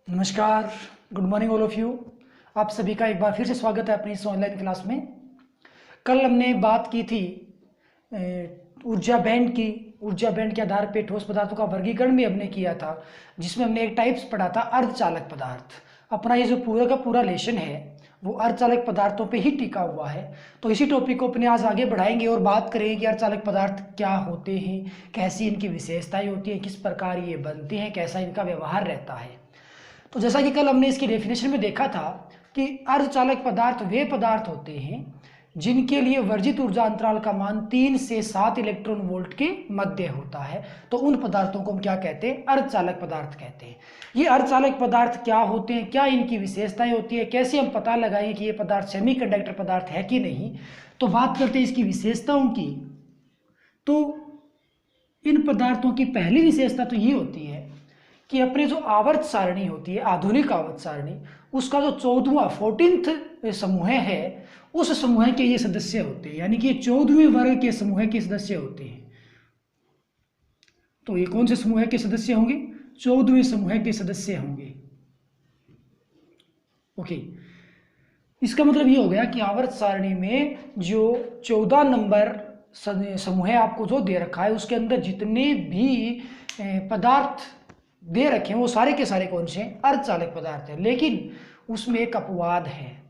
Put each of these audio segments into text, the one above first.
नमस्कार, good morning all of you. आप सभी का एक बार फिर से स्वागत है अपनी इस ऑनलाइन क्लास में। कल हमने बात की थी ऊर्जा बैंड की। ऊर्जा बैंड के आधार पे ठोस पदार्थों का वर्गीकरण भी हमने किया था, जिसमें हमने एक टाइप्स पढ़ा था अर्धचालक पदार्थ। अपना ये जो पूरा का पूरा लेसन है वो अर्धचालक पदार्थों पे ही टिका हुआ है। तो इसी टॉपिक को अपने आज आगे बढ़ाएंगे और बात करेंगे कि अर्धचालक पदार्थ क्या होते हैं, कैसी इनकी विशेषताएं होती हैं, किस प्रकार ये बनते हैं, कैसा इनका व्यवहार रहता है। तो जैसा कि कल हमने इसकी डेफिनेशन में देखा था कि अर्धचालक पदार्थ वे पदार्थ होते हैं जिनके लिए वर्जित ऊर्जा अंतराल का मान 3 से 7 इलेक्ट्रॉन वोल्ट के मध्य होता है। तो उन पदार्थों को हम क्या कहते हैं? अर्धचालक पदार्थ कहते हैं। ये अर्धचालक पदार्थ क्या होते हैं, क्या इनकी विशेषताएं होती है, कैसे हम पता लगाएंगे कि ये पदार्थ सेमीकंडक्टर पदार्थ है कि नहीं। तो बात करते हैं इसकी विशेषताओं की। तो इन पदार्थों की पहली विशेषता तो ये होती है कि अपने जो आवर्त सारणी होती है, आधुनिक आवर्त सारणी, उसका जो 14वां 14th समूह है, उस समूह के ये सदस्य होते हैं, यानी कि 14वें वर्ग के समूह के सदस्य होते हैं। तो ये कौन से समूह के सदस्य होंगे? 14वें समूह के सदस्य होंगे। ओके, इसका मतलब ये हो गया कि आवर्त सारणी में जो 14 नंबर समूह आपको जो दे रखा है, उसके अंदर जितने भी पदार्थ दे रखे हैं वो सारे के सारे कौन से हैं? अर्धचालक पदार्थ है। लेकिन उसमें एक अपवाद है,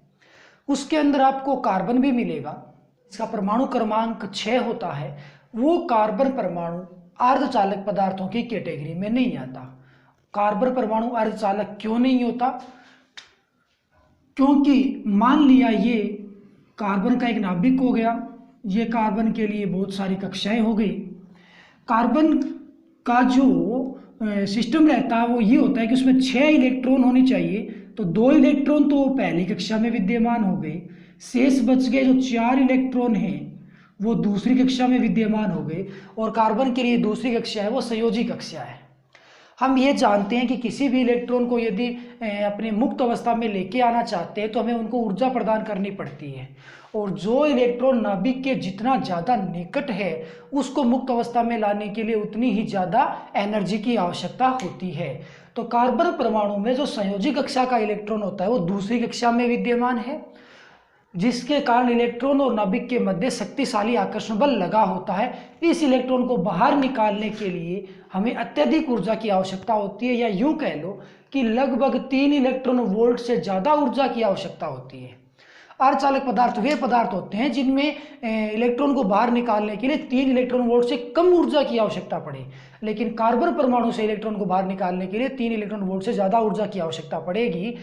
उसके अंदर आपको कार्बन भी मिलेगा। इसका परमाणु क्रमांक 6 होता है। वो कार्बन परमाणु अर्धचालक पदार्थों की कैटेगरी में नहीं आता। कार्बन परमाणु अर्धचालक क्यों नहीं होता? क्योंकि मान लिया ये कार्बन का एक नाभिक हो गया, ये कार्बन के लिए बहुत सारी कक्षाएं हो गई। कार्बन का जो सिस्टम रहता है वो ये होता है कि उसमें 6 इलेक्ट्रॉन होने चाहिए, तो 2 इलेक्ट्रॉन तो पहली कक्षा में विद्यमान हो गए, शेष बच गए जो 4 इलेक्ट्रॉन हैं वो दूसरी कक्षा में विद्यमान हो गए। और कार्बन के लिए दूसरी कक्षा है वो संयोजी कक्षा है। हम ये जानते हैं कि किसी भी इलेक्ट्रॉन को यदि अपने मुक्त अवस्था में लेके आना चाहते हैं तो हमें उनको ऊर्जा प्रदान करनी पड़ती है, और जो इलेक्ट्रॉन नाभिक के जितना ज़्यादा निकट है उसको मुक्त अवस्था में लाने के लिए उतनी ही ज़्यादा एनर्जी की आवश्यकता होती है। तो कार्बन परमाणु में जो संयोजी कक्षा का इलेक्ट्रॉन होता है वो दूसरी कक्षा में विद्यमान है, जिसके कारण इलेक्ट्रॉन और नाभिक के मध्य शक्तिशाली आकर्षण बल लगा होता है। इस इलेक्ट्रॉन को बाहर निकालने के लिए हमें अत्यधिक ऊर्जा की आवश्यकता होती है, या यूं कह लो कि लगभग 3 इलेक्ट्रॉन वोल्ट से ज़्यादा ऊर्जा की आवश्यकता होती है। अर्धचालक पदार्थ वे पदार्थ होते हैं जिनमें इलेक्ट्रॉन को बाहर निकालने के लिए 3 इलेक्ट्रॉन वोल्ट से कम ऊर्जा की आवश्यकता पड़े, लेकिन कार्बन परमाणु से इलेक्ट्रॉन को बाहर निकालने के लिए 3 इलेक्ट्रॉन वोल्ट से ज़्यादा ऊर्जा की आवश्यकता पड़ेगी।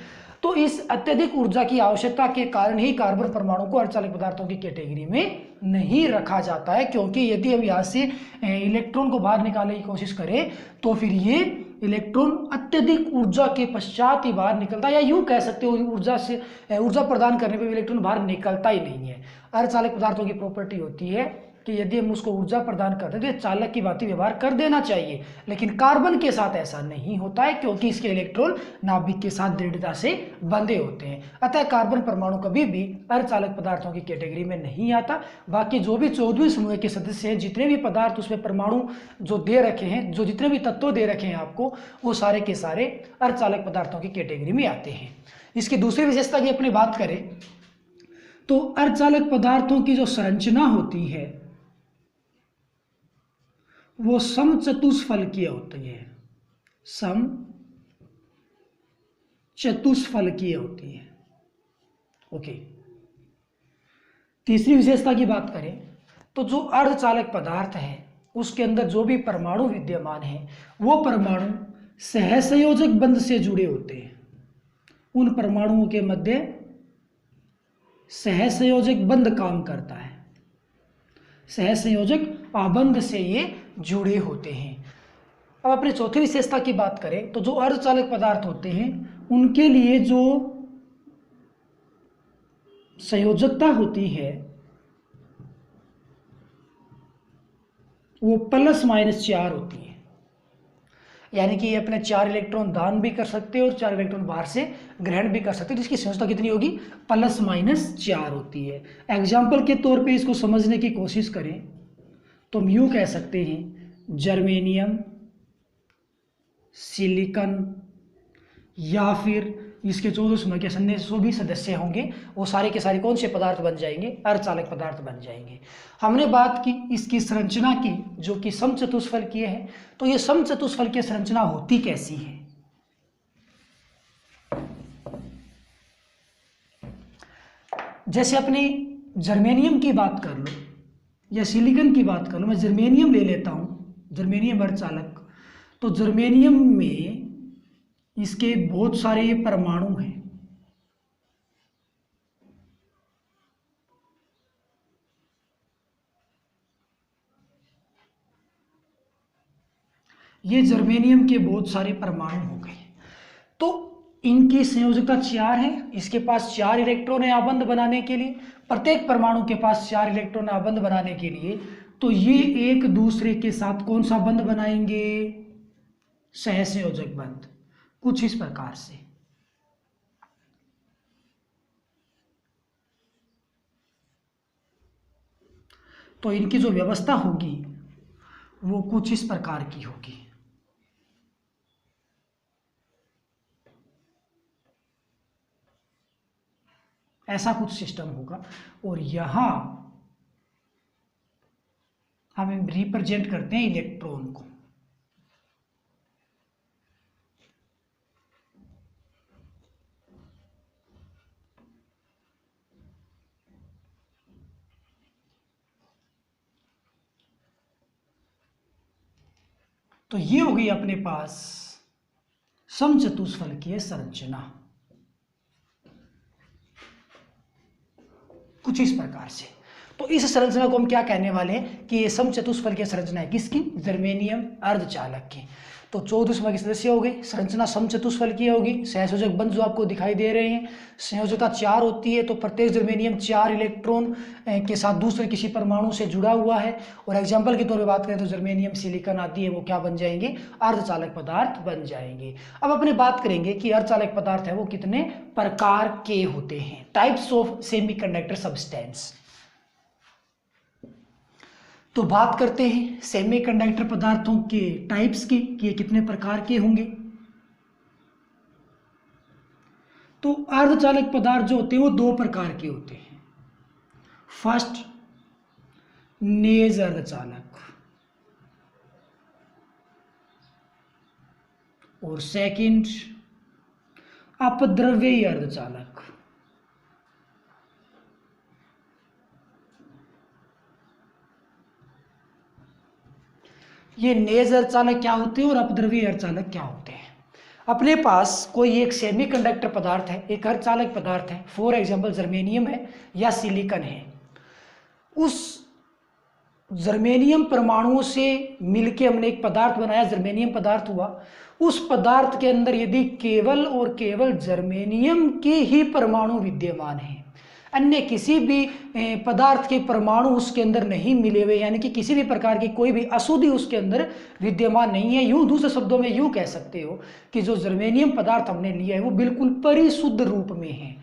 तो इस अत्यधिक ऊर्जा की आवश्यकता के कारण ही कार्बन परमाणु को अर्धचालक पदार्थों की कैटेगरी में नहीं रखा जाता है, क्योंकि यदि हम यहाँ से इलेक्ट्रॉन को बाहर निकालने की कोशिश करें तो फिर ये इलेक्ट्रॉन अत्यधिक ऊर्जा के पश्चात ही बाहर निकलता है, या यूं कह सकते हो ऊर्जा प्रदान करने पर इलेक्ट्रॉन बाहर निकलता ही नहीं है। अर्धचालक पदार्थों की प्रॉपर्टी होती है कि यदि हम उसको ऊर्जा प्रदान करते हैं तो ये चालक की भांति व्यवहार कर देना चाहिए, लेकिन कार्बन के साथ ऐसा नहीं होता है, क्योंकि इसके इलेक्ट्रॉन नाभिक के साथ दृढ़ता से बंधे होते हैं। अतः कार्बन परमाणु कभी भी अर्धचालक पदार्थों की कैटेगरी में नहीं आता। बाकी जो भी 14वें समूह के सदस्य हैं, जितने भी पदार्थ उसमें परमाणु जो दे रखे हैं, जो जितने भी तत्व दे रखे हैं आपको, वो सारे के सारे अर्धचालक पदार्थों की कैटेगरी में आते हैं। इसकी दूसरी विशेषता की अपनी बात करें तो अर्धचालक पदार्थों की जो संरचना होती है वो समचतुष्फलकीय होती है। समचतुष्फलकीय होती है। ओके, तीसरी विशेषता की बात करें तो जो अर्धचालक पदार्थ है उसके अंदर जो भी परमाणु विद्यमान है वो परमाणु सहसंयोजक बंध से जुड़े होते हैं। उन परमाणुओं के मध्य सहसंयोजक बंध काम करता है, सहसंयोजक आबंध से ये जुड़े होते हैं। अब अपनी चौथी विशेषता की बात करें तो जो अर्धचालक पदार्थ होते हैं उनके लिए जो संयोजकता होती है वो +-4 होती है, यानी कि ये अपने 4 इलेक्ट्रॉन दान भी कर सकते हैं और 4 इलेक्ट्रॉन बाहर से ग्रहण भी कर सकते हैं, जिसकी संयोजकता कितनी होगी? +-4 होती है। एग्जाम्पल के तौर पे इसको समझने की कोशिश करें तो हम यूँ कह सकते हैं जर्मेनियम, सिलिकॉन, या फिर इसके 14 के अन्य जो भी सदस्य होंगे वो सारे के सारे कौन से पदार्थ बन जाएंगे, अर्धचालक पदार्थ बन जाएंगे। हमने बात की इसकी संरचना की जो कि समचतुष्फलकीय है। तो ये समचतुष्फलकीय संरचना होती कैसी है? जैसे अपने जर्मेनियम की बात कर लो या सिलिकॉन की बात कर लो, मैं जर्मेनियम ले लेता हूँ, जर्मेनियम अर्धचालक। तो जर्मेनियम में इसके बहुत सारे परमाणु हैं। ये जर्मेनियम के बहुत सारे परमाणु हो गए। तो इनकी संयोजकता 4 है, इसके पास 4 इलेक्ट्रॉन है आबंध बनाने के लिए, प्रत्येक परमाणु के पास 4 इलेक्ट्रॉन आबंध बनाने के लिए। तो ये एक दूसरे के साथ कौन सा बंध बनाएंगे? सहसंयोजक बंध, कुछ इस प्रकार से। तो इनकी जो व्यवस्था होगी वो कुछ इस प्रकार की होगी। ऐसा कुछ सिस्टम होगा और यहां हम रिप्रेजेंट करते हैं इलेक्ट्रॉन को। तो ये हो गई अपने पास समचतुष्फलकीय संरचना, कुछ इस प्रकार से। तो इस संरचना को हम क्या कहने वाले हैं कि ये समचतुष्फलकीय संरचना है किसकी? जर्मेनियम अर्धचालक की। तो 14 के सदस्य हो गए, संरचना समचतुष्फलकीय होगी, सहसंयोजक बंध जो आपको दिखाई दे रहे हैं, संयोजकता 4 होती है। तो प्रत्येक जर्मेनियम 4 इलेक्ट्रॉन के साथ दूसरे किसी परमाणु से जुड़ा हुआ है। और एग्जाम्पल के तौर पर बात करें तो जर्मेनियम, सिलिकॉन आदि है वो क्या बन जाएंगे? अर्धचालक पदार्थ बन जाएंगे। अब अपने बात करेंगे कि अर्धचालक पदार्थ है वो कितने प्रकार के होते हैं, टाइप्स ऑफ सेमीकंडक्टर सब्सटेंस। तो बात करते हैं सेमीकंडक्टर पदार्थों के टाइप्स की कि ये कितने प्रकार के होंगे। तो अर्धचालक पदार्थ जो होते हैं वो 2 प्रकार के होते हैं। फर्स्ट, नेज अर्धचालक, और सेकंड, अपद्रव्यी अर्धचालक। ये नेज अर्धचालक क्या होते हैं और अपद्रव्यी अर्धचालक क्या होते हैं? अपने पास कोई एक सेमीकंडक्टर पदार्थ है, एक अर्धचालक पदार्थ है, फॉर एग्जांपल जर्मेनियम है या सिलिकॉन है। उस जर्मेनियम परमाणुओं से मिलके हमने एक पदार्थ बनाया, जर्मेनियम पदार्थ हुआ। उस पदार्थ के अंदर यदि केवल और केवल जर्मेनियम के ही परमाणु विद्यमान हैं, अन्य किसी भी पदार्थ के परमाणु उसके अंदर नहीं मिले हुए, यानी कि किसी भी प्रकार की कोई भी अशुद्धि उसके अंदर विद्यमान नहीं है, यूं दूसरे शब्दों में यूं कह सकते हो कि जो जर्मेनियम पदार्थ हमने लिया है वो बिल्कुल परिशुद्ध रूप में है।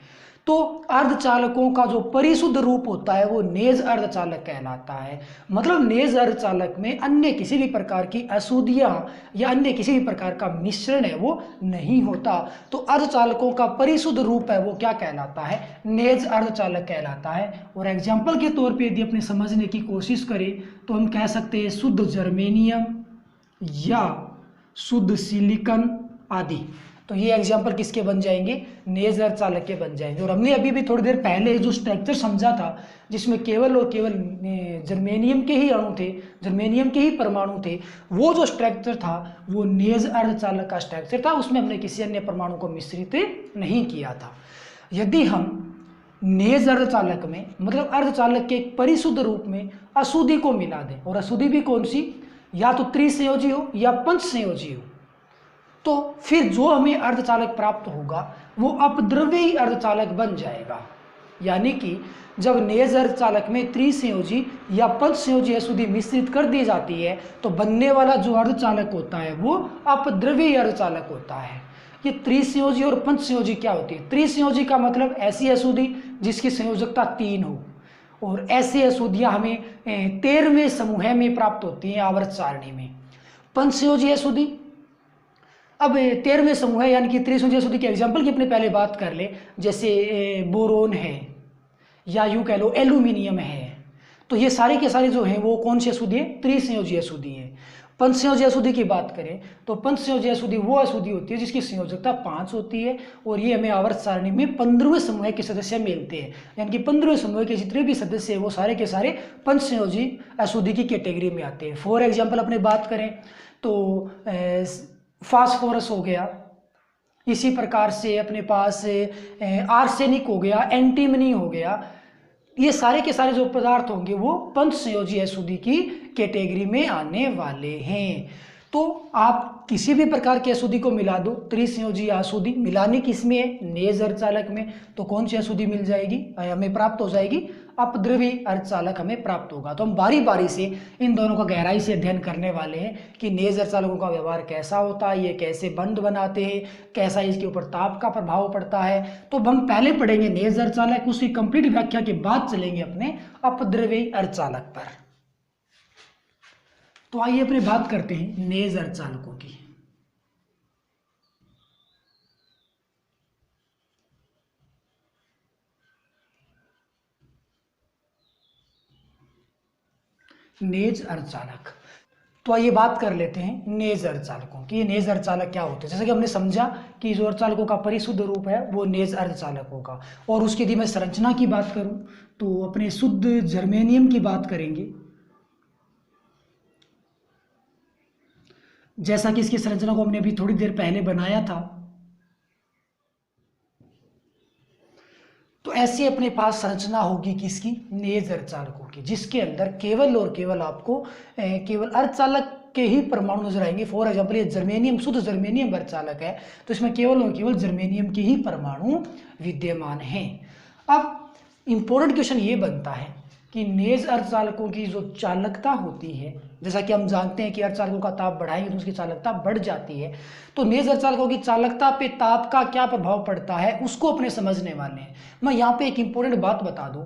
तो अर्धचालकों का जो परिशुद्ध रूप होता है वो नेज अर्धचालक कहलाता है। मतलब नेज अर्धचालक में अन्य किसी भी प्रकार की अशुद्धियां या अन्य किसी भी प्रकार का मिश्रण है वो नहीं होता। तो अर्धचालकों का परिशुद्ध रूप है वो क्या कहलाता है? नेज अर्धचालक कहलाता है। और एग्जाम्पल के तौर पे यदि अपने समझने की कोशिश करें तो हम कह सकते हैं शुद्ध जर्मेनियम या शुद्ध सिलिकॉन आदि। तो ये एग्जाम्पल किसके बन जाएंगे? नेज अर्धचालक के बन जाएंगे। और हमने अभी भी थोड़ी देर पहले जो स्ट्रक्चर समझा था जिसमें केवल और केवल जर्मेनियम के ही अणु थे, जर्मेनियम के ही परमाणु थे, वो जो स्ट्रक्चर था वो नेज अर्धचालक का स्ट्रक्चर था। उसमें हमने किसी अन्य परमाणु को मिश्रित नहीं किया था। यदि हम नेज अर्धचालक में मतलब अर्धचालक के एक परिशुद्ध रूप में अशुद्धि को मिला दें, और अशुद्धि भी कौन सी? या तो त्रिसंयोजी हो या पंचसंयोजी हो, तो फिर जो हमें अर्धचालक प्राप्त होगा वो अपद्रव्यी अर्धचालक बन जाएगा। यानी कि जब नेज अर्धचालक में त्रिसंयोजी या पंचसंयोजी अशुद्धि मिश्रित कर दी जाती है तो बनने वाला जो अर्धचालक होता है वो अपद्रव्यी अर्धचालक होता है। ये त्रिसंयोजी और पंचसंयोजी क्या होती है? त्रिसंयोजी का मतलब ऐसी अशुद्धि जिसकी संयोजकता 3 हो, और ऐसी अशुद्धियां हमें 13वें समूह में प्राप्त होती हैं आवर्त सारणी में। पंचसंयोजी अशुद्धि अब 13वें समूह है यानी कि त्रिसंयोजी अशुद्धि के एग्जाम्पल की अपने पहले बात कर ले, जैसे बोरोन है या यूँ कह लो एल्यूमिनियम है, तो ये सारे के सारे जो हैं वो कौन सी अशुद्धि है? त्रिसंयोजी अशुद्धि है। पंचसंयोजी अशुद्धि की बात करें तो पंचसंयोजी अशुद्धि वो अशुद्धि होती है जिसकी संयोजकता 5 होती है, और ये हमें आवर्त सारणी में 15वें समूह के सदस्य मिलते हैं, यानी कि 15वें समूह के जितने भी सदस्य हैं वो सारे के सारे पंचसंयोजी अशुद्धि की कैटेगरी में आते हैं। फॉर एग्जाम्पल अपने बात करें तो फास्फोरस हो गया, इसी प्रकार से अपने पास आर्सेनिक हो गया, एंटीमनी हो गया, ये सारे के सारे जो पदार्थ होंगे वो पंचसंयोजी अशुद्धि की कैटेगरी में आने वाले हैं। तो आप किसी भी प्रकार की अशुद्धि को मिला दो, त्रिसंयोजी अशुद्धि मिलानी किसमें है? नेज अर्धचालक में, तो कौन सी अशुद्धि मिल जाएगी? हमें प्राप्त हो जाएगी अपद्रवी अर्धचालक हमें प्राप्त होगा। तो हम बारी बारी से इन दोनों का गहराई से अध्ययन करने वाले हैं कि नेज अर्धचालकों का व्यवहार कैसा होता है, ये कैसे बंध बनाते हैं, कैसा इसके ऊपर ताप का प्रभाव पड़ता है। तो हम पहले पढ़ेंगे नेज अर्धचालक, उसकी कंप्लीट व्याख्या के बाद चलेंगे अपने अपद्रवी अर्धचालक पर। तो आइए अपने बात करते हैं नेज अर्धचालकों की। नेज अर्धचालक, तो आइए बात कर लेते हैं नेज अर्धचालकों की। ये नेज अर्धचालक क्या होते हैं? जैसे कि हमने समझा कि जो अर्धचालकों का परिशुद्ध रूप है वो नेज अर्धचालक होगा, और उसकी यदि मैं संरचना की बात करूं तो अपने शुद्ध जर्मेनियम की बात करेंगे। जैसा कि इसकी संरचना को हमने अभी थोड़ी देर पहले बनाया था, तो ऐसे अपने पास संरचना होगी किसकी? नेज अर्धचालकों की, जिसके अंदर केवल और केवल आपको केवल अर्धचालक के ही परमाणु नजर आएंगे। फॉर एग्जाम्पल ये जर्मेनियम, शुद्ध जर्मेनियम अर्धचालक है, तो इसमें केवल और केवल जर्मेनियम के ही परमाणु विद्यमान हैं। अब इंपॉर्टेंट क्वेश्चन ये बनता है कि नेज अर्धचालकों की जो चालकता होती है, जैसा कि हम जानते हैं कि अर्धचालकों का ताप बढ़ाएंगे तो उसकी चालकता बढ़ जाती है, तो नेज अर्धचालकों की चालकता पे ताप का क्या प्रभाव पड़ता है उसको अपने समझने वाले हैं। मैं यहाँ पे एक इंपॉर्टेंट बात बता दूं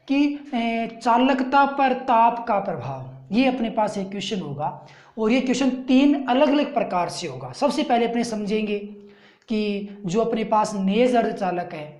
कि चालकता पर ताप का प्रभाव, ये अपने पास एक क्वेश्चन होगा, और ये क्वेश्चन 3 अलग अलग प्रकार से होगा। सबसे पहले अपने समझेंगे कि जो अपने पास नेज अर्धचालक है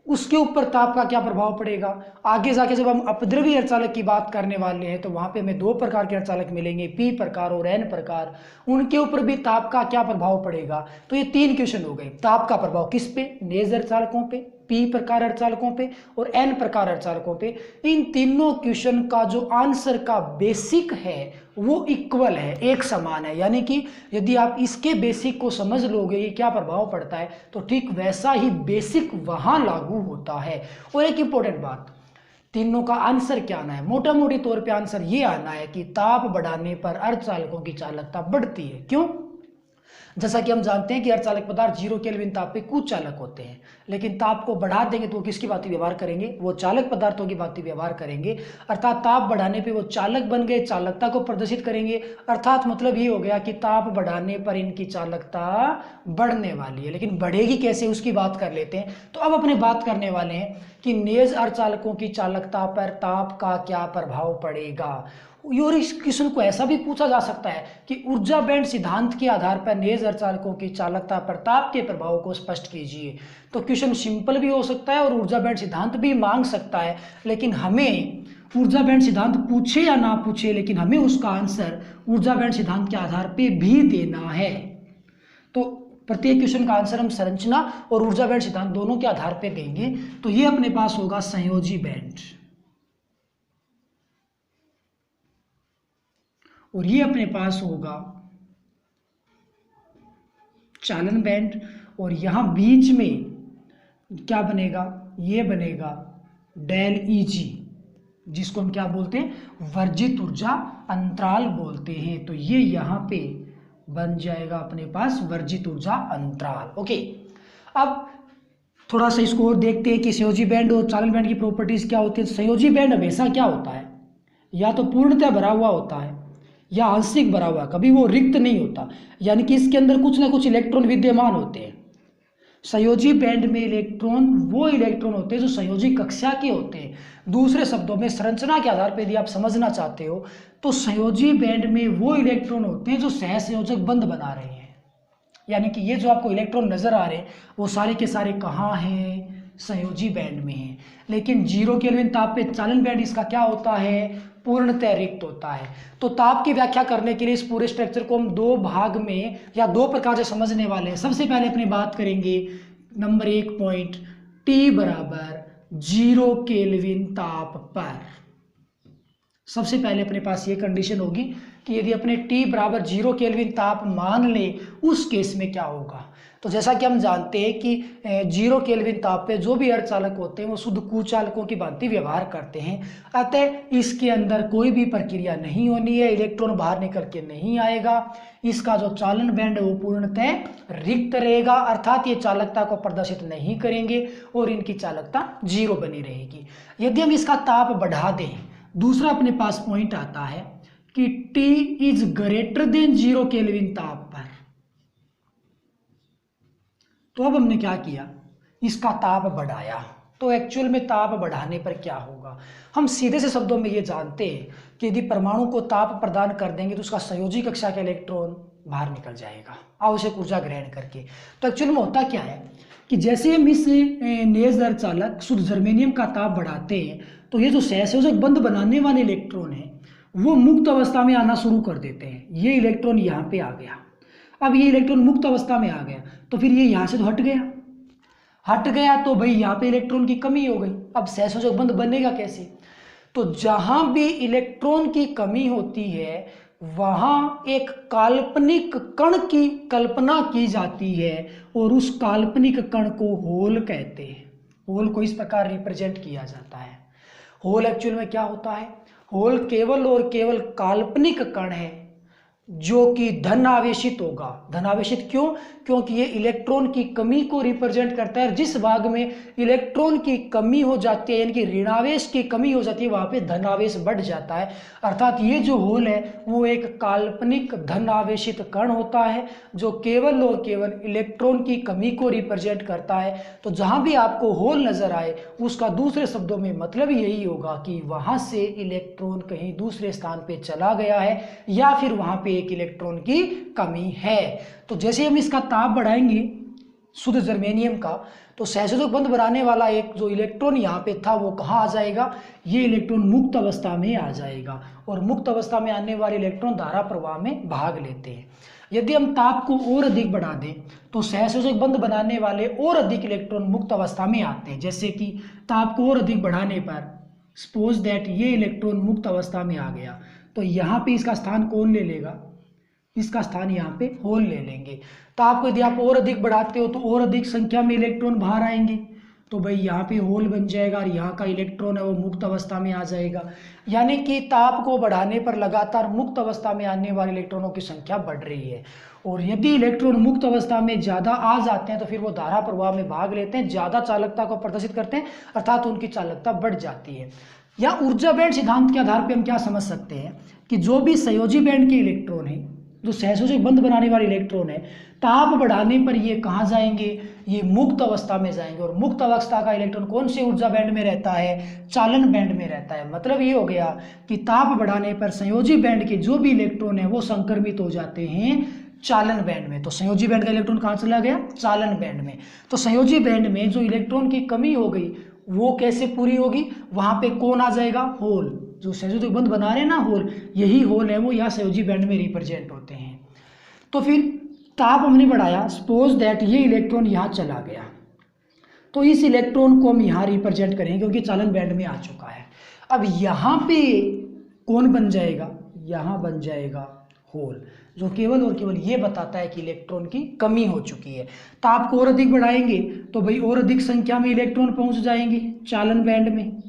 उसके ऊपर ताप का क्या प्रभाव पड़ेगा। आगे जाके जब हम अपद्रवी अर्धचालक की बात करने वाले हैं तो वहां पे हमें 2 प्रकार के अर्धचालक मिलेंगे, पी प्रकार और एन प्रकार, उनके ऊपर भी ताप का क्या प्रभाव पड़ेगा। तो ये 3 क्वेश्चन हो गए। ताप का प्रभाव किस पे? नेज अर्धचालकों पे, पी प्रकार अर्धचालकों पे और एन प्रकार अर्धचालकों पे। इन तीनों क्वेश्चन का जो आंसर का बेसिक है वो इक्वल है, एक समान है, यानी कि यदि आप इसके बेसिक को समझ लोगे ये क्या प्रभाव पड़ता है तो ठीक वैसा ही बेसिक वहां लागू होता है। और एक इंपॉर्टेंट बात, तीनों का आंसर क्या आना है? मोटा मोटी तौर पे आंसर ये आना है कि ताप बढ़ाने पर अर्धचालकों की चालकता बढ़ती है। क्यों? जैसा कि हम जानते हैं कि अर्धचालक पदार्थ 0 केल्विन ताप पे कुचालक होते हैं, लेकिन ताप को बढ़ा देंगे तो वो किसकी भांति व्यवहार करेंगे? वो चालक पदार्थों की भांति व्यवहार करेंगे। अर्थात ताप बढ़ाने पे वो चालक बन गए, चालकता को प्रदर्शित करेंगे। अर्थात मतलब ये हो गया कि ताप बढ़ाने पर इनकी चालकता बढ़ने वाली है, लेकिन बढ़ेगी कैसे उसकी बात कर लेते हैं। तो अब अपने बात करने वाले हैं कि नेज अर्धचालकों की चालकता पर ताप का क्या प्रभाव पड़ेगा। और इस क्वेश्चन को ऐसा भी पूछा जा सकता है कि ऊर्जा बैंड सिद्धांत के आधार पर नेज अर्धचालकों की चालकता पर ताप के प्रभाव को स्पष्ट कीजिए। तो क्वेश्चन सिंपल भी हो सकता है और ऊर्जा बैंड सिद्धांत भी मांग सकता है, लेकिन हमें ऊर्जा बैंड सिद्धांत पूछे या ना पूछे, लेकिन हमें उसका आंसर ऊर्जा बैंड सिद्धांत के आधार पर भी देना है। तो प्रत्येक क्वेश्चन का आंसर हम संरचना और ऊर्जा बैंड सिद्धांत दोनों के आधार पर देंगे। तो ये अपने पास होगा संयोजी बैंड, और ये अपने पास होगा चालन बैंड, और यहां बीच में क्या बनेगा? ये बनेगा डेल Eg, जिसको हम क्या बोलते हैं? वर्जित ऊर्जा अंतराल बोलते हैं। तो ये यहां पे बन जाएगा अपने पास वर्जित ऊर्जा अंतराल। ओके, अब थोड़ा सा इसको और देखते हैं कि संयोजी बैंड और चालन बैंड की प्रॉपर्टीज क्या होती है। संयोजी बैंड हमेशा क्या होता है? या तो पूर्णतः भरा हुआ होता है या आंशिक भरा हुआ, कभी वो रिक्त नहीं होता, यानी कि इसके अंदर कुछ ना कुछ इलेक्ट्रॉन विद्यमान होते हैं। संयोजी बैंड में इलेक्ट्रॉन वो इलेक्ट्रॉन होते हैं जो संयोजी कक्षा के होते हैं। दूसरे शब्दों में संरचना के आधार पर यदि आप समझना चाहते हो तो संयोजी बैंड में वो इलेक्ट्रॉन होते हैं जो सहसंयोजक बंध बना रहे हैं। यानी कि ये जो आपको इलेक्ट्रॉन नज़र आ रहे हैं वो सारे के सारे कहाँ हैं, संयोजी बैंड में हैं। लेकिन 0 केल्विन ताप पे चालन बैंड इसका क्या होता है, पूर्णतः रिक्त होता है। तो ताप की व्याख्या करने के लिए इस पूरे स्ट्रक्चर को हम दो भाग में या दो प्रकार से समझने वाले हैं। सबसे पहले अपनी बात करेंगे नंबर 1 पॉइंट, T बराबर 0 केल्विन ताप पर। सबसे पहले अपने पास ये कंडीशन होगी कि यदि अपने T बराबर 0 केल्विन ताप मान ले उस केस में क्या होगा। तो जैसा कि हम जानते हैं कि 0 केल्विन ताप पे जो भी अर्धचालक होते हैं वो शुद्ध कुचालकों की भांति व्यवहार करते हैं। अतः इसके अंदर कोई भी प्रक्रिया नहीं होनी है, इलेक्ट्रॉन बाहर निकल के नहीं आएगा। इसका जो चालन बैंड है वो पूर्णतः रिक्त रहेगा, अर्थात ये चालकता को प्रदर्शित नहीं करेंगे और इनकी चालकता 0 बनी रहेगी। यदि हम इसका ताप बढ़ा दें, दूसरा अपने पास पॉइंट आता है कि T is greater than 0 kelvin ताप पर। तो अब हमने क्या किया, इसका ताप बढ़ाया। तो एक्चुअल में ताप बढ़ाने पर क्या होगा, हम सीधे से शब्दों में ये जानते हैं कि यदि परमाणु को ताप प्रदान कर देंगे तो उसका संयोजी कक्षा का इलेक्ट्रॉन बाहर निकल जाएगा आवश्यक ऊर्जा ग्रहण करके। तो एक्चुअल में होता क्या है कि जैसे हम इस नेज अर्धचालक शुद्ध जर्मेनियम का ताप बढ़ाते हैं तो ये जो सहसंयोजक बंध बनाने वाले इलेक्ट्रॉन है वो मुक्त अवस्था में आना शुरू कर देते हैं। ये इलेक्ट्रॉन यहाँ पे आ गया, अब ये इलेक्ट्रॉन मुक्त अवस्था में आ गया तो फिर ये यहाँ से तो हट गया तो भाई यहाँ पे इलेक्ट्रॉन की कमी हो गई। अब सहसंयोजक बंध बनेगा कैसे, तो जहां भी इलेक्ट्रॉन की कमी होती है वहां एक काल्पनिक कण की कल्पना की जाती है और उस काल्पनिक कण को होल कहते हैं। होल को इस प्रकार रिप्रेजेंट किया जाता है। होल एक्चुअल में क्या होता है, होल केवल और केवल काल्पनिक कण है जो कि धन आवेशित होगा। धन आवेशित क्यों, क्योंकि ये इलेक्ट्रॉन की कमी को रिप्रेजेंट करता है। जिस भाग में इलेक्ट्रॉन की कमी हो जाती है यानी कि ऋणावेश की कमी हो जाती है वहां पे धन आवेश बढ़ जाता है। अर्थात ये जो होल है वो एक काल्पनिक धन आवेशित कण होता है जो केवल और केवल इलेक्ट्रॉन की कमी को रिप्रेजेंट करता है। तो जहां भी आपको होल नजर आए उसका दूसरे शब्दों में मतलब यही होगा कि वहां से इलेक्ट्रॉन कहीं दूसरे स्थान पे चला गया है या फिर वहां पे एक इलेक्ट्रॉन की कमी है। तो जैसे हम इसका ताप बढ़ाएंगे शुद्ध जर्मेनियम का तो सहसंयोजक बंध बनाने वाला एक जो इलेक्ट्रॉन यहाँ पे था वो कहाँ आ जाएगा, ये इलेक्ट्रॉन मुक्त अवस्था में आ जाएगा और मुक्त अवस्था में आने वाले इलेक्ट्रॉन धारा प्रवाह में भाग लेते हैं। यदि हम ताप को और अधिक बढ़ा दें तो सहसंयोजक बंध बनाने वाले और अधिक इलेक्ट्रॉन मुक्त अवस्था में आते हैं। जैसे कि ताप को और अधिक बढ़ाने पर सपोज दैट ये इलेक्ट्रॉन मुक्त अवस्था में आ गया तो यहाँ पे इसका स्थान कौन ले लेगा, इसका स्थान यहाँ पे होल ले लेंगे। तो आपको यदि आप और अधिक बढ़ाते हो तो और अधिक संख्या में इलेक्ट्रॉन बाहर आएंगे तो भाई यहाँ पे होल बन जाएगा और यहाँ का इलेक्ट्रॉन है वो मुक्त अवस्था में आ जाएगा। यानी कि ताप को बढ़ाने पर लगातार मुक्त अवस्था में आने वाले इलेक्ट्रॉनों की संख्या बढ़ रही है और यदि इलेक्ट्रॉन मुक्त अवस्था में ज़्यादा आ जाते हैं तो फिर वो धारा प्रवाह में भाग लेते हैं, ज़्यादा चालकता को प्रदर्शित करते हैं अर्थात उनकी चालकता बढ़ जाती है। या ऊर्जा बैंड सिद्धांत के आधार पर हम क्या समझ सकते हैं कि जो भी संयोजी बैंड के इलेक्ट्रॉन है, जो सहसंयोजक बंध बनाने वाले इलेक्ट्रॉन है, ताप बढ़ाने पर ये कहाँ जाएंगे, ये मुक्त अवस्था में जाएंगे और मुक्त अवस्था का इलेक्ट्रॉन कौन से ऊर्जा बैंड में रहता है, चालन बैंड में रहता है। मतलब ये हो गया कि ताप बढ़ाने पर संयोजी बैंड के जो भी इलेक्ट्रॉन है वो संक्रमित हो जाते हैं चालन बैंड में। तो संयोजी बैंड का इलेक्ट्रॉन कहाँ चला गया, चालन बैंड में। तो संयोजी बैंड में जो इलेक्ट्रॉन की कमी हो गई वो कैसे पूरी होगी, वहां पे कौन आ जाएगा, होल। जो संयोजक बंध बना रहे हैं ना होल, यही होल है वो यहाँ संयोजी बैंड में रिप्रेजेंट होते हैं। तो फिर ताप हमने बढ़ाया, सपोज दैट ये इलेक्ट्रॉन यहाँ चला गया तो इस इलेक्ट्रॉन को हम यहाँ रिप्रेजेंट करेंगे क्योंकि चालन बैंड में आ चुका है। अब यहाँ पे कौन बन जाएगा, यहाँ बन जाएगा होल जो केवल और केवल ये बताता है कि इलेक्ट्रॉन की कमी हो चुकी है। ताप को और अधिक बढ़ाएंगे तो भाई और अधिक संख्या में इलेक्ट्रॉन पहुंच जाएंगे चालन बैंड में।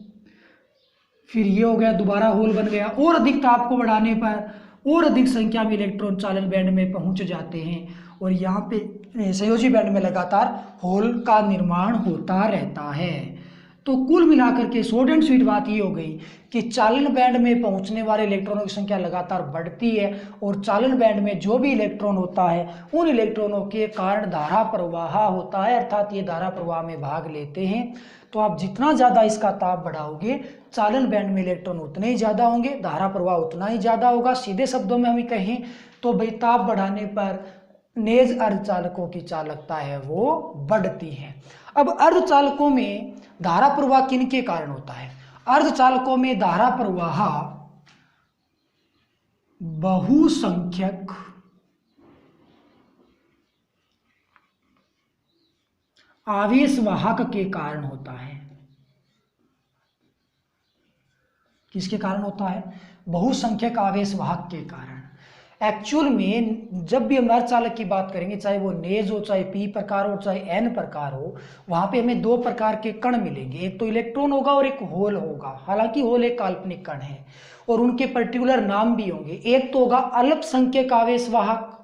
फिर ये हो गया, दोबारा होल बन गया। और अधिक ताप को बढ़ाने पर और अधिक संख्या में इलेक्ट्रॉन चालन बैंड में पहुंच जाते हैं और यहाँ पे संयोजी बैंड में लगातार होल का निर्माण होता रहता है। तो कुल मिलाकर के शॉर्ट एंड स्वीट बात ये हो गई कि चालन बैंड में पहुंचने वाले इलेक्ट्रॉनों की संख्या लगातार बढ़ती है और चालन बैंड में जो भी इलेक्ट्रॉन होता है उन इलेक्ट्रॉनों के कारण धारा प्रवाह होता है अर्थात ये धारा प्रवाह में भाग लेते हैं। तो आप जितना ज़्यादा इसका ताप बढ़ाओगे चालन बैंड में इलेक्ट्रॉन उतने ही ज़्यादा होंगे, धारा प्रवाह उतना ही ज़्यादा होगा। सीधे शब्दों में हम कहें तो भाई ताप बढ़ाने पर नेज अर्धचालकों की चालकता है वो बढ़ती है। अब अर्धचालकों में धारा प्रवाह किन के कारण होता है? अर्धचालकों में धारा प्रवाह बहुसंख्यक आवेश वाहक के कारण होता है। किसके कारण होता है? बहुसंख्यक आवेश वाहक के कारण। एक्चुअल में जब भी हम अर्धचालक की बात करेंगे, चाहे वो नेज हो, चाहे पी प्रकार हो, चाहे एन प्रकार हो, वहां पे हमें दो प्रकार के कण मिलेंगे, एक तो इलेक्ट्रॉन होगा और एक होल होगा। हालांकि होल एक काल्पनिक कण है और उनके पर्टिकुलर नाम भी होंगे। एक तो होगा अल्पसंख्यक आवेश वाहक,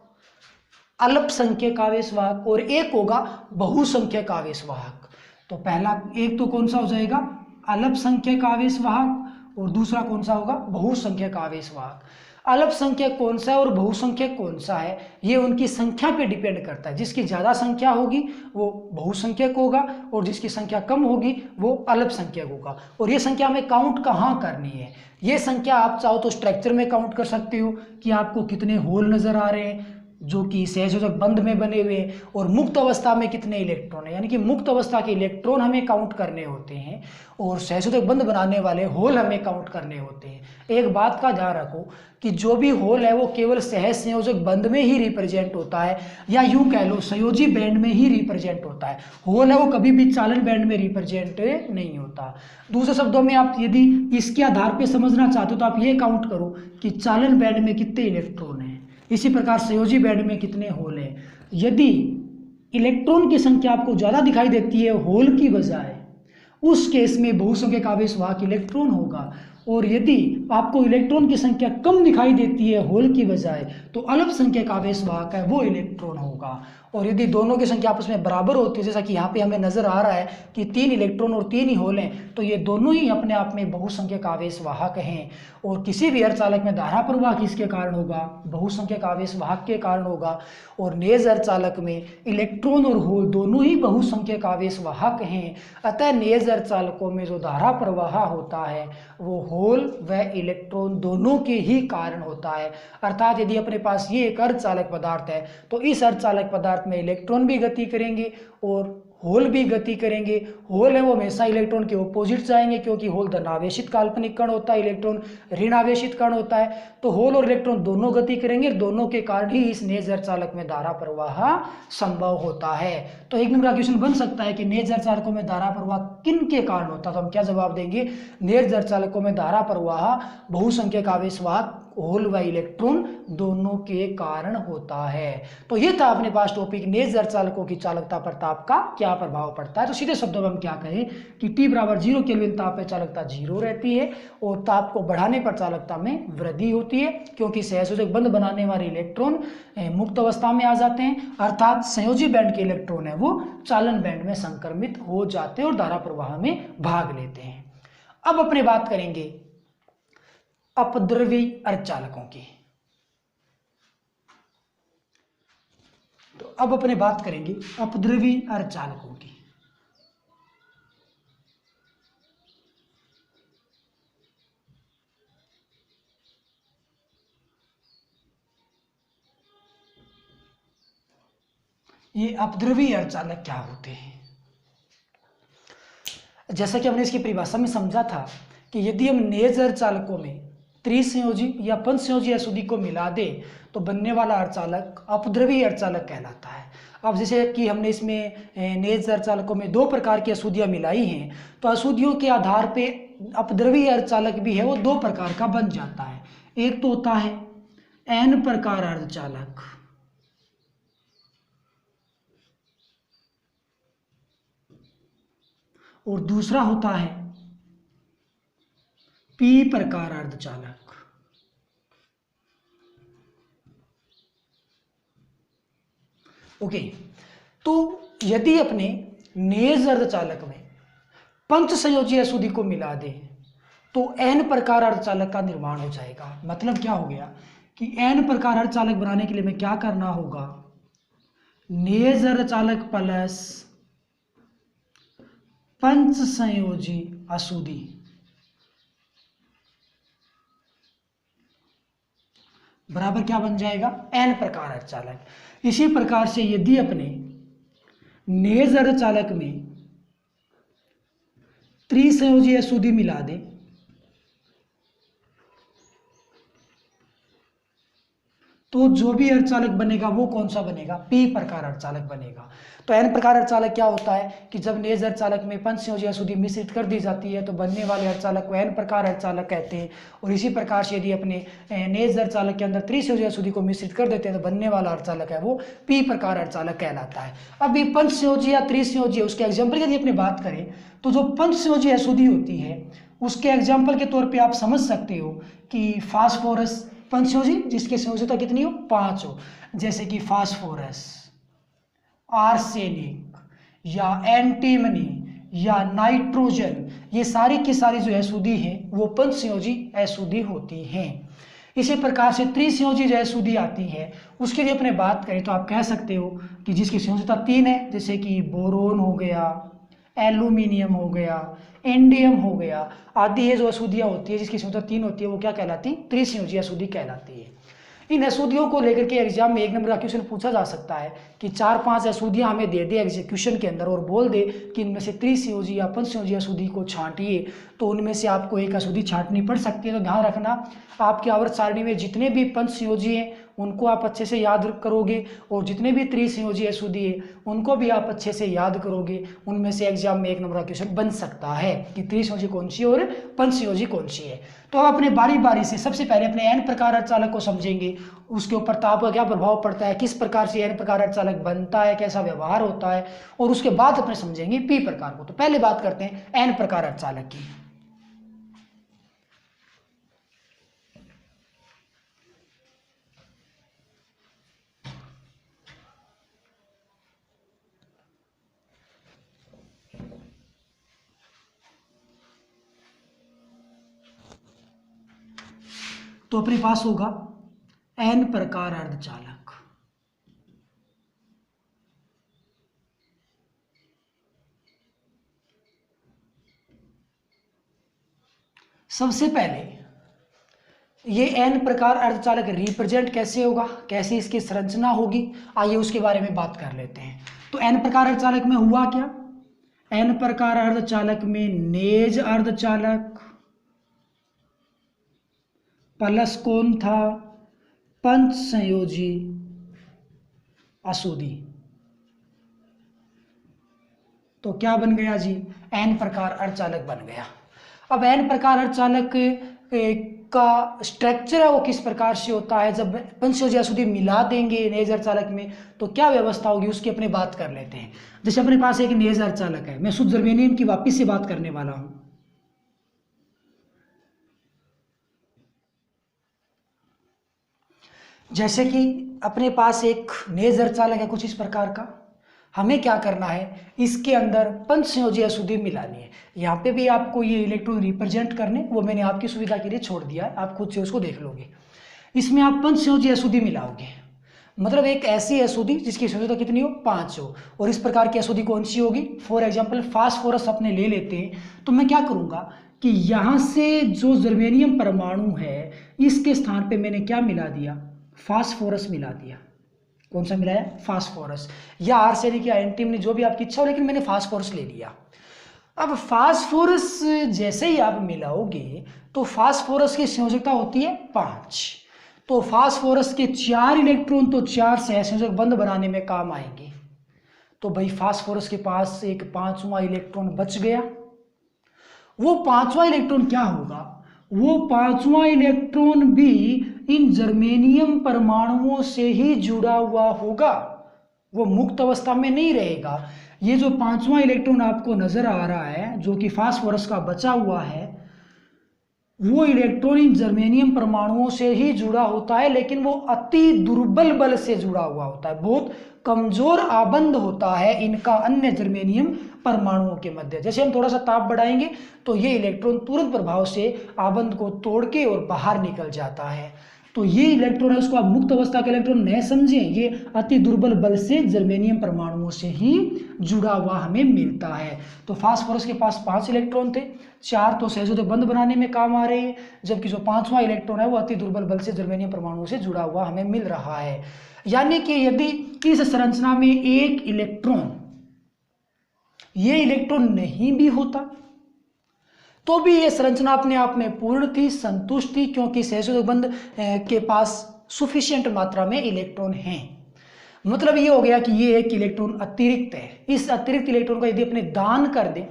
अल्पसंख्यक आवेश वाहक, और एक होगा बहुसंख्यक आवेश वाहक। तो पहला एक तो कौन सा हो जाएगा? अल्पसंख्यक आवेश वाहक, और दूसरा कौन सा होगा? बहुसंख्यक आवेश वाहक। अल्पसंख्यक कौन सा है और बहुसंख्यक कौन सा है, ये उनकी संख्या पे डिपेंड करता है। जिसकी ज़्यादा संख्या होगी वो बहुसंख्यक होगा और जिसकी संख्या कम होगी वो अल्पसंख्यक होगा। और ये संख्या हमें काउंट कहाँ करनी है? ये संख्या आप चाहो तो स्ट्रक्चर में काउंट कर सकते हो कि आपको कितने होल नज़र आ रहे हैं जो कि सहसंयोजक बंध में बने हुए हैं, और मुक्त अवस्था में कितने इलेक्ट्रॉन है, यानी कि मुक्त अवस्था के इलेक्ट्रॉन हमें काउंट करने होते हैं और सहसंयोजक बंध बनाने वाले होल हमें काउंट करने होते हैं। एक बात का ध्यान रखो कि जो भी होल है वो केवल सहसंयोजक बंध में ही रिप्रेजेंट होता है, या यूं कह लो संयोजी बैंड में ही रिप्रेजेंट होता है। होल है वो कभी भी चालन बैंड में रिप्रेजेंट नहीं होता। दूसरे शब्दों में आप यदि इसके आधार पर समझना चाहते हो तो आप ये काउंट करो कि चालन बैंड में कितने इलेक्ट्रॉन हैं, इसी प्रकार संयोजी बैंड में कितने होल हैं। यदि इलेक्ट्रॉन की संख्या आपको ज़्यादा दिखाई देती है होल की बजाय, उस केस में बहुसंख्यक आवेश वाहक इलेक्ट्रॉन होगा, और यदि आपको इलेक्ट्रॉन की संख्या कम दिखाई देती है होल की बजाय तो अल्पसंख्यक आवेश वाहक है वो इलेक्ट्रॉन होगा। और यदि दोनों की संख्या आपस में बराबर होती है, जैसा कि यहाँ पे हमें नजर आ रहा है कि 3 इलेक्ट्रॉन और 3 ही होल हैं, तो ये दोनों ही अपने आप में बहुसंख्यक आवेश वाहक हैं। और किसी भी अर्धचालक में धारा प्रवाह किसके कारण होगा? बहुसंख्यक आवेश वाहक के कारण होगा। और नेज अर्धचालक में इलेक्ट्रॉन और होल दोनों ही बहुसंख्यक आवेश वाहक हैं। अतः नेज अर्धचालकों में जो धारा प्रवाह होता है वो होल व इलेक्ट्रॉन दोनों के ही कारण होता है। अर्थात यदि अपने पास ये एक अर्धचालक पदार्थ है तो इस अर्धचालक पदार्थ में इलेक्ट्रॉन भी गति करेंगे और होल भी गति करेंगे। होल है वो हमेशा इलेक्ट्रॉन के ऑपोजिट जाएंगे, क्योंकि होल धनावेशित काल्पनिक कण होता है, इलेक्ट्रॉन ऋणावेशित कण होता है। तो होल और इलेक्ट्रॉन दोनों गति करेंगे, दोनों के कारण ही इस नेज अर्धचालक में धारा प्रवाह संभव होता है। तो एक नंबर का क्वेश्चन बन सकता है कि नेज अर्धचालकों में धारा प्रवाह किन के कारण होता है, तो हम क्या जवाब देंगे? नेज अर्धचालकों में धारा प्रवाह बहुसंख्यक आवेश वाहक होल व इलेक्ट्रॉन दोनों के कारण होता है। तो ये था अपने पास टॉपिक नेज अर्धचालकों की चालकता पर ताप का क्या प्रभाव पड़ता है। तो सीधे शब्दों में हम क्या कहें कि T बराबर 0 केल्विन ताप पे चालकता 0 रहती है और ताप को बढ़ाने पर चालकता में वृद्धि होती है, क्योंकि सहसंयोजक बंध बनाने वाले इलेक्ट्रॉन मुक्त अवस्था में आ जाते हैं, अर्थात संयोजी बैंड के इलेक्ट्रॉन है वो चालन बैंड में संक्रमित हो जाते हैं और धारा प्रवाह में भाग लेते हैं। अब अपने बात करेंगे अपद्रवी अर्धचालकों की। तो अब अपने बात करेंगे अपद्रवी अर्धचालकों की। ये अपद्रवी अर्धचालक क्या होते हैं? जैसा कि हमने इसकी परिभाषा में समझा था कि यदि हम नेज अर्धचालकों में त्रिसंयोजी या पंचसंयोजी अशुद्धि को मिला दे तो बनने वाला अर्धचालक अपद्रवी अर्धचालक कहलाता है। अब जैसे कि हमने इसमें नेज अर्धचालकों में 2 प्रकार की अशुद्धियां मिलाई हैं, तो अशुद्धियों के आधार पे अपद्रवी अर्धचालक भी है वो 2 प्रकार का बन जाता है। एक तो होता है एन प्रकार अर्धचालक, और दूसरा होता है पी प्रकार अर्धचालक। ओके, तो यदि अपने नेज अर्धचालक में पंचसंयोजी अशुद्धि को मिला दे तो एन प्रकार अर्धचालक का निर्माण हो जाएगा। मतलब क्या हो गया कि एन प्रकार अर्धचालक बनाने के लिए हमें क्या करना होगा? नेज अर्धचालक प्लस पंचसंयोजी अशुद्धि बराबर क्या बन जाएगा? एन प्रकार अर्धचालक। इसी प्रकार से यदि अपने नेज अर्धचालक में त्रिसंयोजी अशुद्धि मिला दें तो जो भी अर्धचालक बनेगा वो कौन सा बनेगा, पी प्रकार अर्धचालक बनेगा। तो एन प्रकार अर्धचालक क्या होता है कि जब नेज अर्धचालक में पंचसंयोजी अशुद्धि मिश्रित कर दी जाती है तो बनने वाले अर्धचालक को एन प्रकार अर्धचालक कहते हैं। और इसी प्रकार से यदि अपने नेज अर्धचालक के अंदर त्रिसंयोजी अशुद्धि को मिश्रित कर देते हैं तो बनने वाला अर्धचालक है वो पी प्रकार अर्धचालक कहलाता है। अब ये पंचसंयोजी या त्रिसंयोजी, उसके एग्जाम्पल की यदि अपनी बात करें तो जो पंचसंयोजी अशुद्धि होती है उसके एग्जाम्पल के तौर पर आप समझ सकते हो कि फास्फोरस पंचसंयोजी जिसकी संयोजकता कितनी हो, 5 हो, जैसे कि फास्फोरस, आर्सेनिक या एंटीमनी या नाइट्रोजन, ये सारी की सारी जो अशुद्धि है वो पंचसंयोजी अशुद्धि होती हैं। इसी प्रकार से त्रिसंयोजी जो अशुद्धि आती है उसकी यदि अपने बात करें तो आप कह सकते हो कि जिसकी संयोजकता 3 है, जैसे कि बोरोन हो गया, एल्यूमिनियम हो गया, इंडियम हो गया आदि ये जो अशुद्धियाँ होती है जिसकी संयोजकता 3 होती है वो क्या कहलाती, त्रिसंयोजी अशुद्धि कहलाती है। इन अशुद्धियों को लेकर के एग्जाम में 1 नंबर का क्वेश्चन पूछा जा सकता है कि 4-5 अशुद्धियाँ हमें दे दे एग्जीक्यूशन के अंदर और बोल दे कि इनमें से त्रिसंयोजी या पंचसंयोजी अशुद्धि को छांटिए, तो उनमें से आपको एक अशुद्धि छांटनी पड़ सकती है। तो ध्यान रखना आपकी आवर्त सारणी में जितने भी पंचसंयोजी हैं उनको आप अच्छे से याद करोगे और जितने भी त्रिसंयोजी अशुद्धि है उनको भी आप अच्छे से याद करोगे। उनमें से एग्जाम में 1 नंबर का क्वेश्चन बन सकता है कि त्रिसंयोजी कौन सी और पंचसंयोजी कौन सी है। तो हम अपने बारी बारी से सबसे पहले अपने एन प्रकार अर्धचालक को समझेंगे, उसके ऊपर ताप का क्या प्रभाव पड़ता है, किस प्रकार से एन प्रकार अर्धचालक बनता है, कैसा व्यवहार होता है, और उसके बाद अपने समझेंगे पी प्रकार को। तो पहले बात करते हैं एन प्रकार अर्धचालक की। तो अपने पास होगा एन प्रकार अर्धचालक। सबसे पहले ये एन प्रकार अर्धचालक रिप्रेजेंट कैसे होगा, कैसे इसकी संरचना होगी, आइए उसके बारे में बात कर लेते हैं। तो एन प्रकार अर्धचालक में हुआ क्या, एन प्रकार अर्धचालक में नेज अर्धचालक प्लस कौन था, पंचसंयोजी अशुद्धि। तो क्या बन गया जी, एन प्रकार अर्धचालक बन गया। अब एन प्रकार अर्धचालक का स्ट्रक्चर है वो किस प्रकार से होता है, जब पंचसंयोजी अशुद्धि मिला देंगे नेज अर्धचालक में तो क्या व्यवस्था होगी उसकी अपने बात कर लेते हैं। जैसे अपने पास एक नेज अर्धचालक है, मैं शुद्ध जर्मेनियम की वापिस से बात करने वाला हूं। जैसे कि अपने पास एक नेज अर्धचालक है कुछ इस प्रकार का, हमें क्या करना है, इसके अंदर पंचसंयोजी अशुद्धि मिलानी है। यहाँ पे भी आपको ये इलेक्ट्रॉन रिप्रेजेंट करने वो मैंने आपकी सुविधा के लिए छोड़ दिया है, आप खुद से उसको देख लोगे। इसमें आप पंचसंयोजी अशुद्धि मिलाओगे, मतलब एक ऐसी अशुद्धि जिसकी संयोजकता कितनी हो, 5 हो। और इस प्रकार की अशुद्धि कौन सी होगी, फॉर एग्जाम्पल फास्फोरस अपने ले लेते हैं। तो मैं क्या करूँगा कि यहाँ से जो जर्मेनियम परमाणु है इसके स्थान पर मैंने क्या मिला दिया, फास्फोरस मिला दिया। कौन सा मिलाया, फास्फोरस, या आर्सेनिक या एंटीमनी जो भी आपकी इच्छा हो, लेकिन मैंने फास्फोरस ले लिया। अब फास्फोरस जैसे ही आप मिलाओगे तो फास्फोरस की संयोजकता होती है 5। तो फास्फोरस के 4 इलेक्ट्रॉन तो 4 सहसंयोजक बंध बनाने में काम आएंगे। तो भाई फास्फोरस के पास एक 5वां इलेक्ट्रॉन बच गया। वो 5वां इलेक्ट्रॉन क्या होगा, वो 5वां इलेक्ट्रॉन भी इन जर्मेनियम परमाणुओं से ही जुड़ा हुआ होगा, वो मुक्त अवस्था में नहीं रहेगा। ये जो 5वां इलेक्ट्रॉन आपको नजर आ रहा है जो कि फास्फोरस का बचा हुआ है, वो इलेक्ट्रॉन इन जर्मेनियम परमाणुओं से ही जुड़ा होता है, लेकिन वो अति दुर्बल बल से जुड़ा हुआ होता है, बहुत कमजोर आबंध होता है इनका अन्य जर्मेनियम परमाणुओं के मध्य। जैसे हम थोड़ा सा ताप बढ़ाएंगे तो ये इलेक्ट्रॉन तुरंत प्रभाव से आबंध को तोड़ के और बाहर निकल जाता है। तो ये इलेक्ट्रॉन है उसको आप मुक्त अवस्था के इलेक्ट्रॉन न समझें, ये अति दुर्बल बल से जर्मेनियम परमाणुओं से ही जुड़ा हुआ हमें मिलता है। तो फास्फोरस के पास 5 इलेक्ट्रॉन थे, 4 तो सहसंयोजक बंध बनाने में काम आ रहे हैं, जबकि जो 5वां इलेक्ट्रॉन है वो अति दुर्बल बल से जर्मेनियम परमाणुओं से जुड़ा हुआ हमें मिल रहा है। यानी कि यदि इस संरचना में एक इलेक्ट्रॉन, ये इलेक्ट्रॉन नहीं भी होता तो भी ये संरचना अपने आप में पूर्ण थी, संतुष्ट थी, क्योंकि सहसंयोजक बंध के पास सुफिशिएंट मात्रा में इलेक्ट्रॉन हैं। मतलब ये हो गया कि ये एक इलेक्ट्रॉन अतिरिक्त है। इस अतिरिक्त इलेक्ट्रॉन को यदि अपने दान कर दें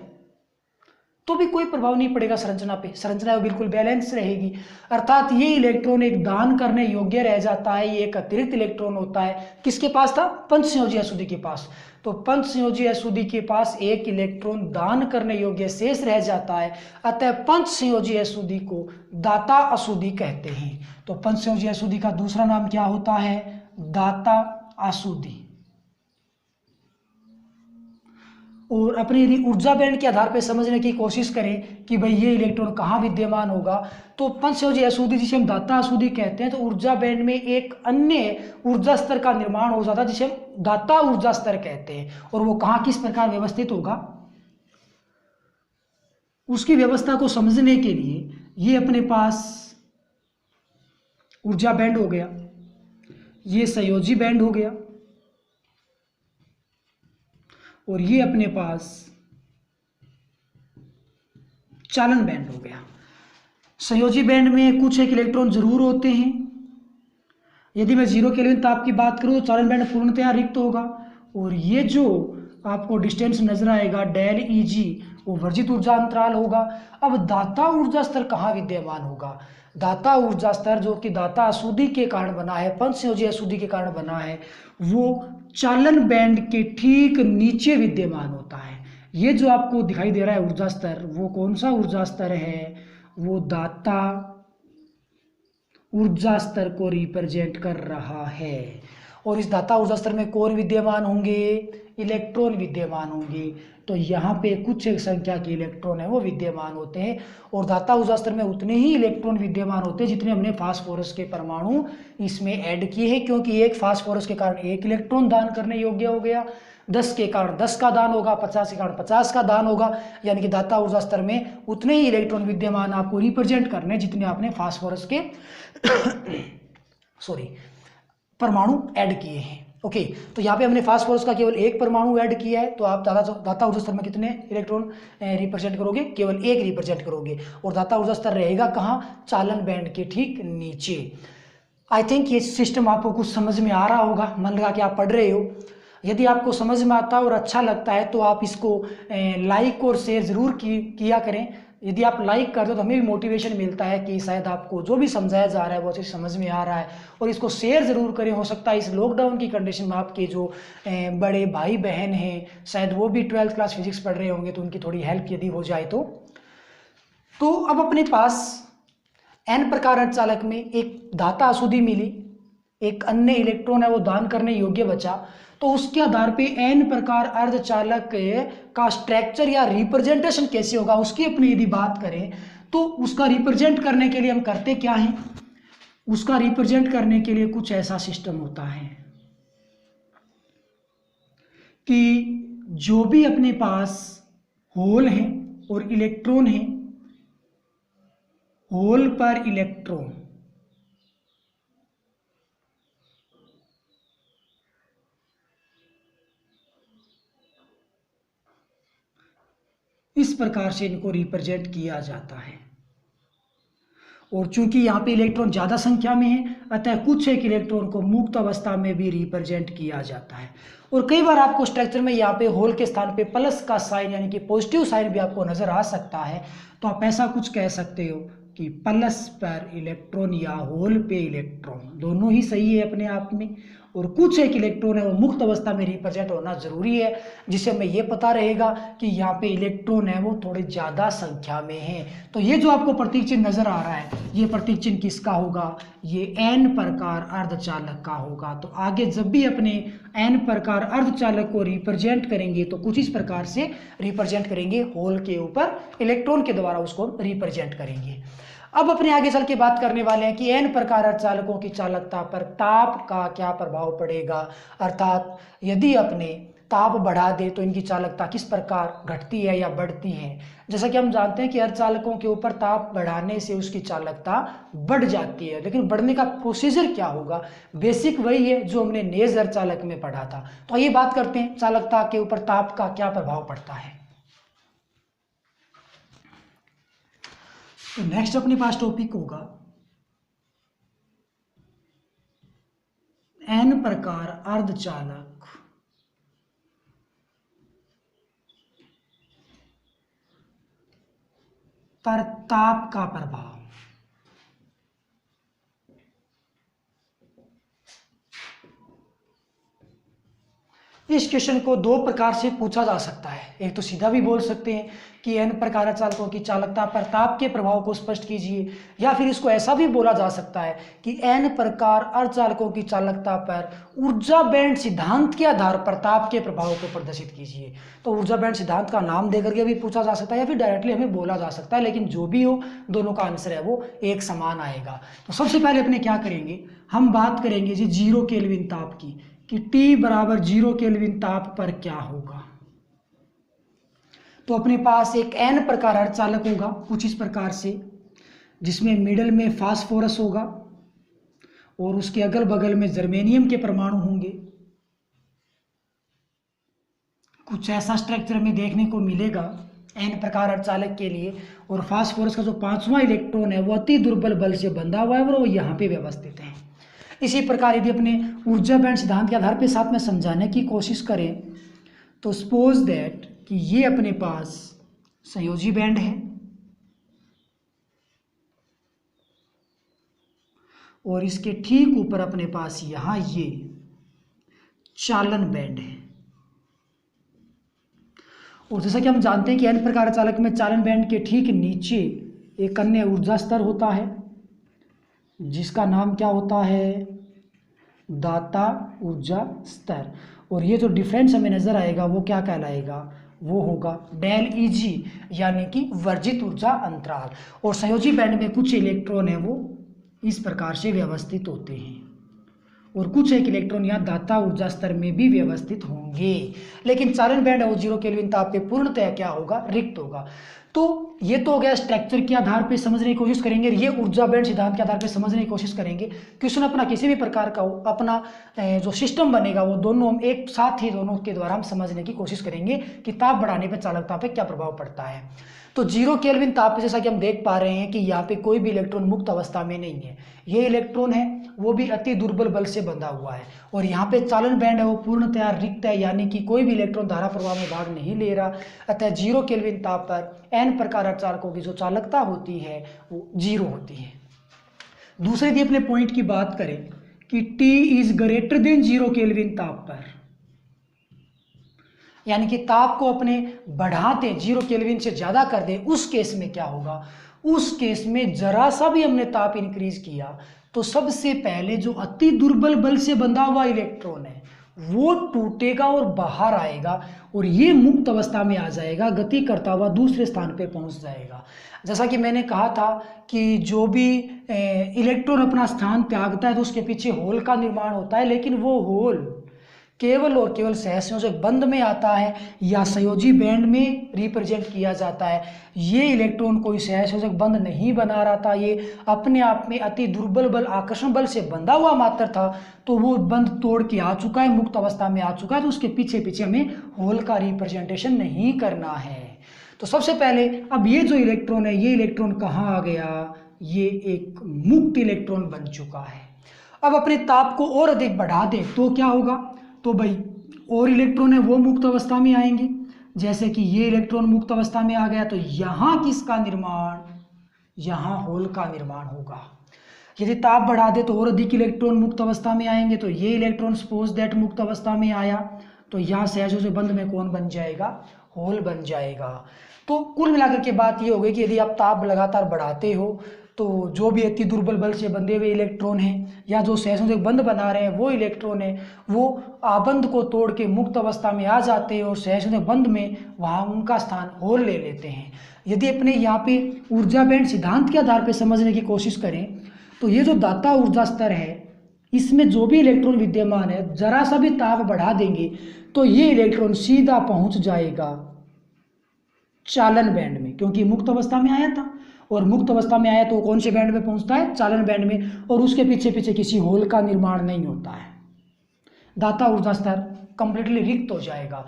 तो भी कोई प्रभाव नहीं पड़ेगा संरचना पे, संरचना बिल्कुल बैलेंस रहेगी। अर्थात ये इलेक्ट्रॉन एक दान करने योग्य रह जाता है। ये एक अतिरिक्त इलेक्ट्रॉन होता है, किसके पास था? पंच संयोजी अशुद्धि के पास। तो पंच संयोजी अशुद्धि के पास एक इलेक्ट्रॉन दान करने योग्य शेष रह जाता है, अतः पंच संयोजी अशुद्धि को दाता अशुद्धि कहते हैं। तो पंच संयोजी अशुद्धि का दूसरा नाम क्या होता है? दाता अशुद्धि। और अपनी यदि ऊर्जा बैंड के आधार पर समझने की कोशिश करें कि भाई ये इलेक्ट्रॉन कहाँ विद्यमान होगा, तो पंच संयोजी अशुद्धि जिसे हम दाता अशुद्धि कहते हैं, तो ऊर्जा बैंड में एक अन्य ऊर्जा स्तर का निर्माण हो जाता है जिसे हम दाता ऊर्जा स्तर कहते हैं। और वो कहाँ किस प्रकार व्यवस्थित होगा, उसकी व्यवस्था को समझने के लिए ये अपने पास ऊर्जा बैंड हो गया, ये संयोजी बैंड हो गया, और ये अपने पास चालन बैंड हो गया। संयोजी बैंड में कुछ एक इलेक्ट्रॉन जरूर होते हैं। यदि मैं 0 केल्विन ताप की बात करूं तो चालन बैंड पूर्णतया रिक्त होगा। और ये जो आपको डिस्टेंस नजर आएगा डेल Eg, वो वर्जित ऊर्जा अंतराल होगा। अब दाता ऊर्जा स्तर कहाँ विद्यमान होगा? दाता ऊर्जा स्तर जो कि दाता अशुद्धि के कारण बना है, पंच संयोजी अशुद्धि के कारण बना है, वो चालन बैंड के ठीक नीचे विद्यमान होता है। ये जो आपको दिखाई दे रहा है ऊर्जा स्तर, वो कौन सा ऊर्जा स्तर है? वो दाता ऊर्जा स्तर को रिप्रेजेंट कर रहा है। और इस दाता ऊर्जा स्तर में कौन विद्यमान होंगे? इलेक्ट्रॉन विद्यमान होंगे। तो यहाँ पे कुछ एक संख्या के इलेक्ट्रॉन है वो विद्यमान होते हैं। और दाता ऊर्जा स्तर में उतने ही इलेक्ट्रॉन विद्यमान होते हैं जितने हमने फास्फोरस के परमाणु इसमें ऐड किए हैं, क्योंकि एक फास्फोरस के कारण एक इलेक्ट्रॉन दान करने योग्य हो गया, 10 के कारण 10 का दान होगा, 50 के कारण 50 का दान होगा। यानी कि दाता ऊर्जा स्तर में उतने ही इलेक्ट्रॉन विद्यमान आपको रिप्रेजेंट करने जितने आपने फास्फोरस के परमाणु ऐड किए हैं। ओके, तो यहाँ पे हमने फास्फोरस का केवल एक परमाणु ऐड किया है, तो आप दाता ऊर्जा स्तर में कितने इलेक्ट्रॉन रिप्रेजेंट करोगे? केवल एक रिप्रेजेंट करोगे। और दाता ऊर्जा स्तर रहेगा कहाँ? चालन बैंड के ठीक नीचे। आई थिंक ये सिस्टम आपको कुछ समझ में आ रहा होगा, मन लगा कि आप पढ़ रहे हो। यदि आपको समझ में आता है और अच्छा लगता है तो आप इसको लाइक और शेयर ज़रूर किया करें। यदि आप लाइक कर दो तो हमें भी मोटिवेशन मिलता है कि शायद आपको जो भी समझाया जा रहा है वो चीज़ समझ में आ रहा है। और इसको शेयर ज़रूर करें। हो सकता है इस लॉकडाउन की कंडीशन में आपके जो बड़े भाई बहन हैं, शायद वो भी 12th क्लास फिजिक्स पढ़ रहे होंगे, तो उनकी थोड़ी हेल्प यदि हो जाए तो अब अपने पास n प्रकार अर्धचालक में एक धाता अशुद्धि मिली, एक अन्य इलेक्ट्रॉन है वो दान करने योग्य बचा, तो उसके आधार पे n प्रकार अर्धचालक का स्ट्रक्चर या रिप्रेजेंटेशन कैसे होगा उसकी अपनी यदि बात करें तो उसका रिप्रेजेंट करने के लिए हम करते क्या हैं? उसका रिप्रेजेंट करने के लिए कुछ ऐसा सिस्टम होता है कि जो भी अपने पास होल है और इलेक्ट्रॉन है, होल पर इलेक्ट्रॉन, इस प्रकार से इनको रिप्रेजेंट किया जाता है। और चूंकि यहाँ पे इलेक्ट्रॉन ज़्यादा संख्या में है, अतः कुछ एक इलेक्ट्रॉन को मुक्त अवस्था में भी रिप्रेजेंट किया जाता है। और कई बार आपको स्ट्रक्चर में यहाँ पे होल के स्थान पे प्लस का साइन यानी कि पॉजिटिव साइन भी आपको नजर आ सकता है। तो आप ऐसा कुछ कह सकते हो कि प्लस पर इलेक्ट्रॉन या होल पे इलेक्ट्रॉन, दोनों ही सही है अपने आप में। और कुछ एक इलेक्ट्रॉन है वो मुक्त अवस्था में रिप्रेजेंट होना जरूरी है, जिससे हमें ये पता रहेगा कि यहाँ पे इलेक्ट्रॉन है वो थोड़े ज़्यादा संख्या में है। तो ये जो आपको प्रतीक चिन्ह नजर आ रहा है, ये प्रतीक चिन्ह किसका होगा? ये n प्रकार अर्धचालक का होगा। तो आगे जब भी अपने n प्रकार अर्धचालक को रिप्रेजेंट करेंगे तो कुछ इस प्रकार से रिप्रेजेंट करेंगे, होल के ऊपर इलेक्ट्रॉन के द्वारा उसको रिप्रेजेंट करेंगे। अब अपने आगे चल के बात करने वाले हैं कि n प्रकार अर्धचालकों की चालकता पर ताप का क्या प्रभाव पड़ेगा। अर्थात यदि अपने ताप बढ़ा दे तो इनकी चालकता किस प्रकार घटती है या बढ़ती है। जैसा कि हम जानते हैं कि अर्धचालकों के ऊपर ताप बढ़ाने से उसकी चालकता बढ़ जाती है, लेकिन बढ़ने का प्रोसीजर क्या होगा, बेसिक वही है जो हमने नेज अर्धचालक में पढ़ा था। तो ये बात करते हैं चालकता के ऊपर ताप का क्या प्रभाव पड़ता है। तो नेक्स्ट अपने पास टॉपिक होगा एन प्रकार अर्धचालक पर ताप का प्रभाव। इस क्वेश्चन को दो प्रकार से पूछा जा सकता है। एक तो सीधा भी बोल सकते हैं कि एन प्रकार चालकों की चालकता पर ताप के प्रभाव को स्पष्ट कीजिए, या फिर इसको ऐसा भी बोला जा सकता है कि एन प्रकार अर्धचालकों की चालकता पर ऊर्जा बैंड सिद्धांत के आधार पर ताप के प्रभाव को प्रदर्शित कीजिए। तो ऊर्जा बैंड सिद्धांत का नाम देकर के भी पूछा जा सकता है या फिर डायरेक्टली हमें बोला जा सकता है, लेकिन जो भी हो दोनों का आंसर है वो एक समान आएगा। तो सबसे पहले अपने क्या करेंगे, हम बात करेंगे जी 0 केल्विन ताप की कि T बराबर 0 केल्विन ताप पर क्या होगा। तो अपने पास एक एन प्रकार अर्धचालक होगा कुछ इस प्रकार से, जिसमें मिडल में फास्फोरस होगा और उसके अगल बगल में जर्मेनियम के परमाणु होंगे। कुछ ऐसा स्ट्रक्चर में देखने को मिलेगा एन प्रकार अर्धचालक के लिए, और फास्फोरस का जो 5वां इलेक्ट्रॉन है वो अति दुर्बल बल से बंधा हुआ है और वो यहाँ पे व्यवस्थित है। इसी प्रकार यदि अपने ऊर्जा बैंड सिद्धांत के आधार पे साथ में समझाने की कोशिश करें तो सपोज दैट कि ये अपने पास संयोजी बैंड है और इसके ठीक ऊपर अपने पास यहाँ ये चालन बैंड है। और जैसा कि हम जानते हैं कि एन प्रकार चालक में चालन बैंड के ठीक नीचे एक अन्य ऊर्जा स्तर होता है जिसका नाम क्या होता है, दाता ऊर्जा स्तर। और ये जो डिफरेंस हमें नजर आएगा वो क्या कहलाएगा, वो होगा डेल Eg, यानी कि वर्जित ऊर्जा अंतराल। और संयोजी बैंड में कुछ इलेक्ट्रॉन है वो इस प्रकार से व्यवस्थित होते हैं और कुछ एक इलेक्ट्रॉन यहाँ दाता ऊर्जा स्तर में भी व्यवस्थित होंगे, लेकिन चालन बैंड है वो 0 केल्विन ताप पे पूर्णतः क्या होगा, रिक्त होगा। तो ये तो हो गया स्ट्रक्चर के आधार पे समझने की कोशिश करेंगे, ये ऊर्जा बैंड सिद्धांत के आधार पे समझने की कोशिश करेंगे। क्वेश्चन अपना किसी भी प्रकार का हो, अपना जो सिस्टम बनेगा वो दोनों हम एक साथ ही दोनों के द्वारा हम समझने की कोशिश करेंगे कि ताप बढ़ाने पर चालकता पे क्या प्रभाव पड़ता है। तो 0 केल्विन ताप पे जैसा कि हम देख पा रहे हैं कि यहाँ पे कोई भी इलेक्ट्रॉन मुक्त अवस्था में नहीं है, ये इलेक्ट्रॉन है वो भी अति दुर्बल बल से बंधा हुआ है, और यहाँ पे चालन बैंड है वो पूर्णतया रिक्त है, यानी कि कोई भी इलेक्ट्रॉन धारा प्रवाह में भाग नहीं ले रहा। अतः 0 केल्विन ताप पर एन प्रकार अर्धचालकों की जो चालकता होती है वो 0 होती है। दूसरे यदि अपने पॉइंट की बात करें कि T is greater than 0 kelvin ताप पर, यानी कि ताप को अपने बढ़ाते 0 केल्विन से ज़्यादा कर दें, उस केस में क्या होगा, उस केस में जरा सा भी हमने ताप इंक्रीज किया तो सबसे पहले जो अति दुर्बल बल से बंधा हुआ इलेक्ट्रॉन है वो टूटेगा और बाहर आएगा और ये मुक्त अवस्था में आ जाएगा, गति करता हुआ दूसरे स्थान पे पहुंच जाएगा। जैसा कि मैंने कहा था कि जो भी इलेक्ट्रॉन अपना स्थान त्यागता है तो उसके पीछे होल का निर्माण होता है, लेकिन वो होल केवल और केवल सहसंयोजक बंध में आता है या संयोजी बैंड में रिप्रेजेंट किया जाता है। ये इलेक्ट्रॉन कोई सहसंयोजक बंध नहीं बना रहा था, ये अपने आप में अति दुर्बल बल आकर्षण बल से बंधा हुआ मात्र था, तो वो बंध तोड़ के आ चुका है, मुक्त अवस्था में आ चुका है, तो उसके पीछे पीछे हमें होल का रिप्रेजेंटेशन नहीं करना है। तो सबसे पहले अब ये जो इलेक्ट्रॉन है ये इलेक्ट्रॉन कहाँ आ गया, ये एक मुक्त इलेक्ट्रॉन बन चुका है। अब अपने ताप को और अधिक बढ़ा दें तो क्या होगा, तो भाई और इलेक्ट्रॉन है वो मुक्त अवस्था में आएंगे। जैसे कि ये इलेक्ट्रॉन मुक्त अवस्था में आ गया तो यहाँ किसका निर्माण, यहाँ होल का निर्माण होगा। यदि ताप बढ़ा दे तो और अधिक इलेक्ट्रॉन मुक्त अवस्था में आएंगे, तो ये इलेक्ट्रॉन सपोज दैट मुक्त अवस्था में आया तो यहाँ सहसंयोजक बंध में कौन बन जाएगा, होल बन जाएगा। तो कुल मिलाकर के बात ये हो गई कि यदि आप ताप लगातार बढ़ाते हो तो जो भी अति दुर्बल बल से बंधे हुए इलेक्ट्रॉन हैं या जो सहसंयोजक बंध बना रहे हैं वो इलेक्ट्रॉन है वो आबंध को तोड़ के मुक्त अवस्था में आ जाते हैं और सहसंयोजक बंध में वहाँ उनका स्थान होल ले लेते हैं। यदि अपने यहाँ पे ऊर्जा बैंड सिद्धांत के आधार पर समझने की कोशिश करें तो ये जो दाता ऊर्जा स्तर है इसमें जो भी इलेक्ट्रॉन विद्यमान है, जरा सा भी ताप बढ़ा देंगे तो ये इलेक्ट्रॉन सीधा पहुंच जाएगा चालन बैंड में, क्योंकि मुक्त अवस्था में आया था, और मुक्त अवस्था में आया तो कौन से बैंड में पहुंचता है? चालन बैंड में, और उसके पीछे पीछे किसी होल का निर्माण नहीं होता है। दाता ऊर्जा स्तर कंप्लीटली रिक्त हो जाएगा।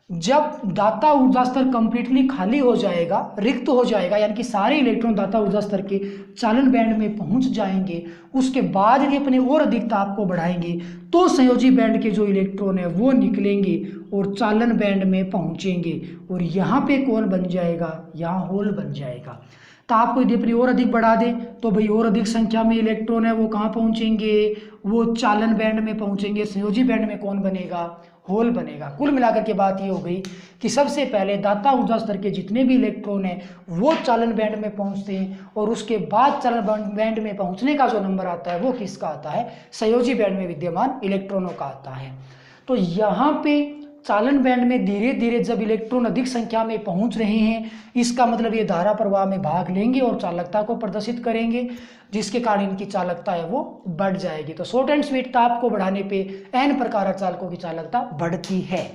जब दाता ऊर्जा स्तर कंप्लीटली खाली हो जाएगा, रिक्त हो जाएगा, यानी कि सारे इलेक्ट्रॉन दाता ऊर्जा स्तर के चालन बैंड में पहुंच जाएंगे, उसके बाद यदि अपने और अधिक ताप को बढ़ाएंगे तो संयोजी बैंड के जो इलेक्ट्रॉन है वो निकलेंगे और चालन बैंड में पहुंचेंगे, और यहाँ पे कौन बन जाएगा? यहाँ होल बन जाएगा। ताप को यदि अपनी और अधिक बढ़ा दें तो भाई और अधिक संख्या में इलेक्ट्रॉन है वो कहाँ पहुंचेंगे? वो चालन बैंड में पहुंचेंगे। संयोजी बैंड में कौन बनेगा? होल बनेगा। कुल मिलाकर के बात ये हो गई कि सबसे पहले दाता ऊर्जा स्तर के जितने भी इलेक्ट्रॉन हैं वो चालन बैंड में पहुंचते हैं, और उसके बाद चालन बैंड में पहुंचने का जो नंबर आता है वो किसका आता है? संयोजी बैंड में विद्यमान इलेक्ट्रॉनों का आता है। तो यहाँ पे चालन बैंड में धीरे धीरे जब इलेक्ट्रॉन अधिक संख्या में पहुंच रहे हैं, इसका मतलब ये धारा प्रवाह में भाग लेंगे और चालकता को प्रदर्शित करेंगे, जिसके कारण इनकी चालकता है वो बढ़ जाएगी। तो शॉर्ट एंड स्वीट, ताप को बढ़ाने पे n प्रकार अर्धचालकों की चालकता बढ़ती है।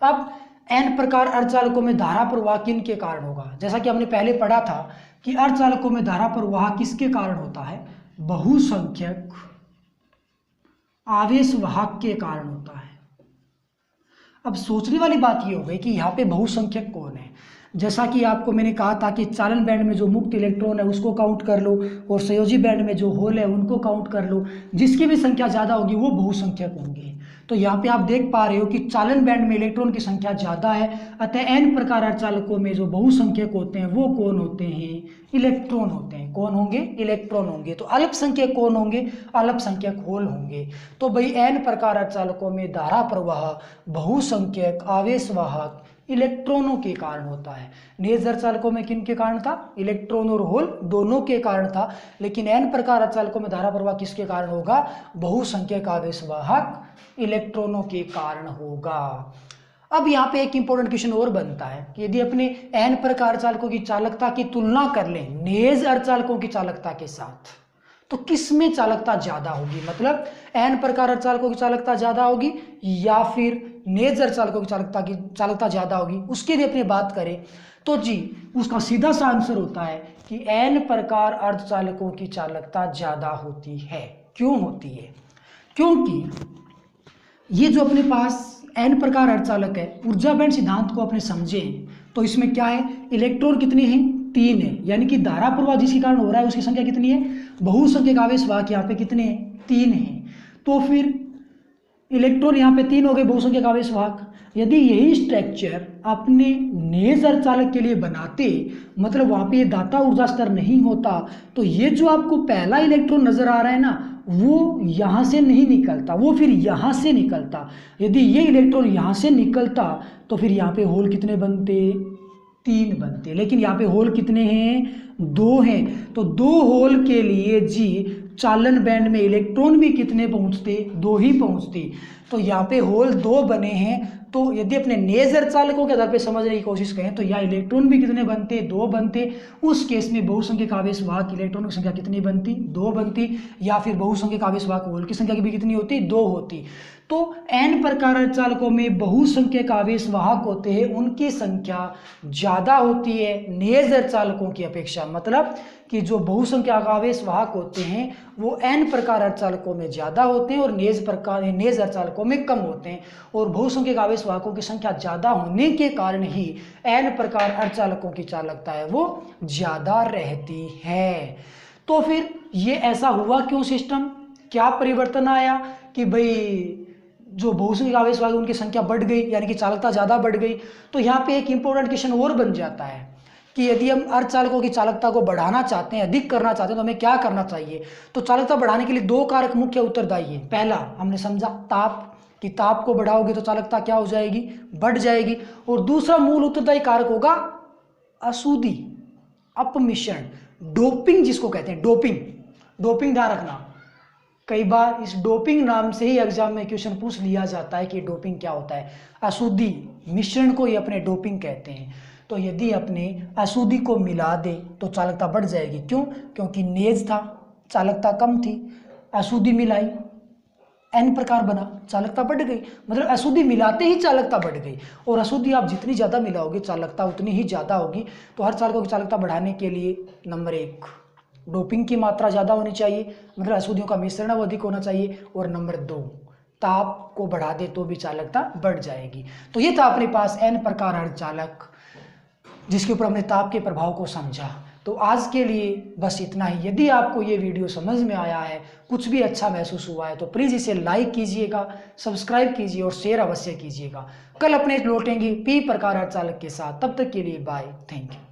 अब n प्रकार अर्धचालकों में धारा प्रवाह किन के कारण होगा? जैसा कि हमने पहले पढ़ा था कि अर्धचालकों में धारा प्रवाह किसके कारण होता है? बहुसंख्यक आवेश वाहक के कारण होता है। अब सोचने वाली बात ये हो गई कि यहाँ पे बहुसंख्यक कौन है? जैसा कि आपको मैंने कहा था कि चालन बैंड में जो मुक्त इलेक्ट्रॉन है उसको काउंट कर लो, और संयोजी बैंड में जो होल है उनको काउंट कर लो। जिसकी भी संख्या ज़्यादा होगी वो बहुसंख्यक होंगे। तो यहाँ पे आप देख पा रहे हो कि चालन बैंड में इलेक्ट्रॉन की संख्या ज़्यादा है, अतः n प्रकार अर्धचालकों में जो बहुसंख्यक होते हैं वो कौन होते हैं? इलेक्ट्रॉन होते हैं। कौन होंगे? इलेक्ट्रॉन होंगे। तो अल्पसंख्यक कौन होंगे? अल्पसंख्यक होल होंगे। तो भाई n प्रकार अर्धचालकों में धारा प्रवाह बहुसंख्यक आवेशवाहक इलेक्ट्रॉनों के कारण होता है। नेज अर्धचालकों में किन के कारण था? इलेक्ट्रॉन और होल दोनों के कारण था। लेकिन n प्रकार अर्धचालकों में धारा प्रवाह किसके कारण होगा? बहुसंख्यक आवेशवाहक इलेक्ट्रॉनों के कारण होगा। अब यहाँ पे एक इंपॉर्टेंट क्वेश्चन और बनता है कि यदि अपने n प्रकार अर्धचालकों की चालकता की तुलना कर लें नेज अर्धचालकों की चालकता के साथ, तो किस में चालकता ज्यादा होगी? मतलब n प्रकार अर्धचालकों की चालकता ज्यादा होगी या फिर नेज अर्धचालकों की चालकता ज्यादा होगी? उसकी यदि अपनी बात करें तो जी उसका सीधा सा आंसर होता है कि n प्रकार अर्धचालकों की चालकता ज्यादा होती है। क्यों होती है? क्योंकि ये जो अपने पास n प्रकार अर्धचालक है, ऊर्जा बैंड सिद्धांत को अपने समझें तो इसमें क्या है? इलेक्ट्रॉन कितने हैं? 3 है, यानी कि धारा प्रवाह जिसके कारण हो रहा है उसकी संख्या कितनी है? बहुसंख्यक आवेशवाहक यहाँ पे कितने हैं? 3 हैं। तो फिर इलेक्ट्रॉन यहाँ पे 3 हो गए बहुसंख्यक आवेशवाहक। यदि यही स्ट्रक्चर अपने नेज अर्धचालक के लिए बनाते, मतलब वहाँ पे दाता ऊर्जा स्तर नहीं होता, तो ये जो आपको पहला इलेक्ट्रॉन नजर आ रहा है ना, वो यहाँ से नहीं निकलता, वो फिर यहाँ से निकलता। यदि ये इलेक्ट्रॉन यहाँ से निकलता तो फिर यहाँ पे होल कितने बनते? 3 बनते। लेकिन यहाँ पे होल कितने हैं? 2 हैं। तो 2 होल के लिए जी चालन बैंड में इलेक्ट्रॉन भी कितने पहुँचते? 2 ही पहुँचते। तो यहाँ पे होल 2 बने हैं। तो यदि अपने नेज अर्धचालकों के आधार पर समझने की कोशिश करें तो यहाँ इलेक्ट्रॉन भी कितने बनते? 2 बनते। उस केस में बहुसंख्यक आवेशवाहक इलेक्ट्रॉनों की संख्या कितनी बनती? 2 बनती। या फिर बहुसंख्यक आवेशवाहक होल की संख्या भी कितनी होती? 2 होती। तो n प्रकार अर्धचालकों में बहुसंख्यक आवेशवाहक होते हैं, उनकी संख्या ज़्यादा होती है नेज अर्धचालकों की अपेक्षा। मतलब कि जो बहुसंख्यक आवेशवाहक होते हैं वो n प्रकार अर्धचालकों में ज़्यादा होते हैं और नेज अर्धचालकों में कम होते हैं। और बहुसंख्यक आवेशवाहकों की संख्या ज़्यादा होने के कारण ही n प्रकार अर्धचालकों की चालकता है वो ज़्यादा रहती है। तो फिर ये ऐसा हुआ क्यों? सिस्टम क्या परिवर्तन आया कि भाई जो बहुसंख्यक आवेशवाहक उनकी संख्या बढ़ गई, यानी कि चालकता ज़्यादा बढ़ गई। तो यहाँ पे एक इंपॉर्टेंट क्वेश्चन और बन जाता है कि यदि हम अर्धचालकों की चालकता को बढ़ाना चाहते हैं, अधिक करना चाहते हैं, तो हमें क्या करना चाहिए? तो चालकता बढ़ाने के लिए 2 कारक मुख्य उत्तरदायी है। पहला हमने समझा ताप, कि ताप को बढ़ाओगे तो चालकता क्या हो जाएगी? बढ़ जाएगी। और दूसरा मूल उत्तरदायी कारक होगा अशुद्धि, अपमिश्रण, डोपिंग जिसको कहते हैं। डोपिंग ध्यान रखना, कई बार इस डोपिंग नाम से ही एग्जाम में क्वेश्चन पूछ लिया जाता है कि डोपिंग क्या होता है। अशुद्धि मिश्रण को ही अपने डोपिंग कहते हैं। तो यदि अपने अशुद्धि को मिला दे तो चालकता बढ़ जाएगी। क्यों? क्योंकि नेज था, चालकता कम थी, अशुद्धि मिलाई, n प्रकार बना, चालकता बढ़ गई। मतलब अशुद्धि मिलाते ही चालकता बढ़ गई, और अशुद्धि आप जितनी ज़्यादा मिलाओगे चालकता उतनी ही ज़्यादा होगी। तो हर चालकों की चालकता बढ़ाने के लिए नंबर 1 डोपिंग की मात्रा ज़्यादा होनी चाहिए, मतलब अशुद्धियों का मिश्रण अधिक होना चाहिए। और नंबर 2 ताप को बढ़ा दे तो भी चालकता बढ़ जाएगी। तो ये था अपने पास n प्रकार अर्धचालक, जिसके ऊपर हमने ताप के प्रभाव को समझा। तो आज के लिए बस इतना ही। यदि आपको ये वीडियो समझ में आया है, कुछ भी अच्छा महसूस हुआ है, तो प्लीज़ इसे लाइक कीजिएगा, सब्सक्राइब कीजिए और शेयर अवश्य कीजिएगा। कल अपने लौटेंगे P प्रकार अर्धचालक के साथ। तब तक के लिए बाय, थैंक यू।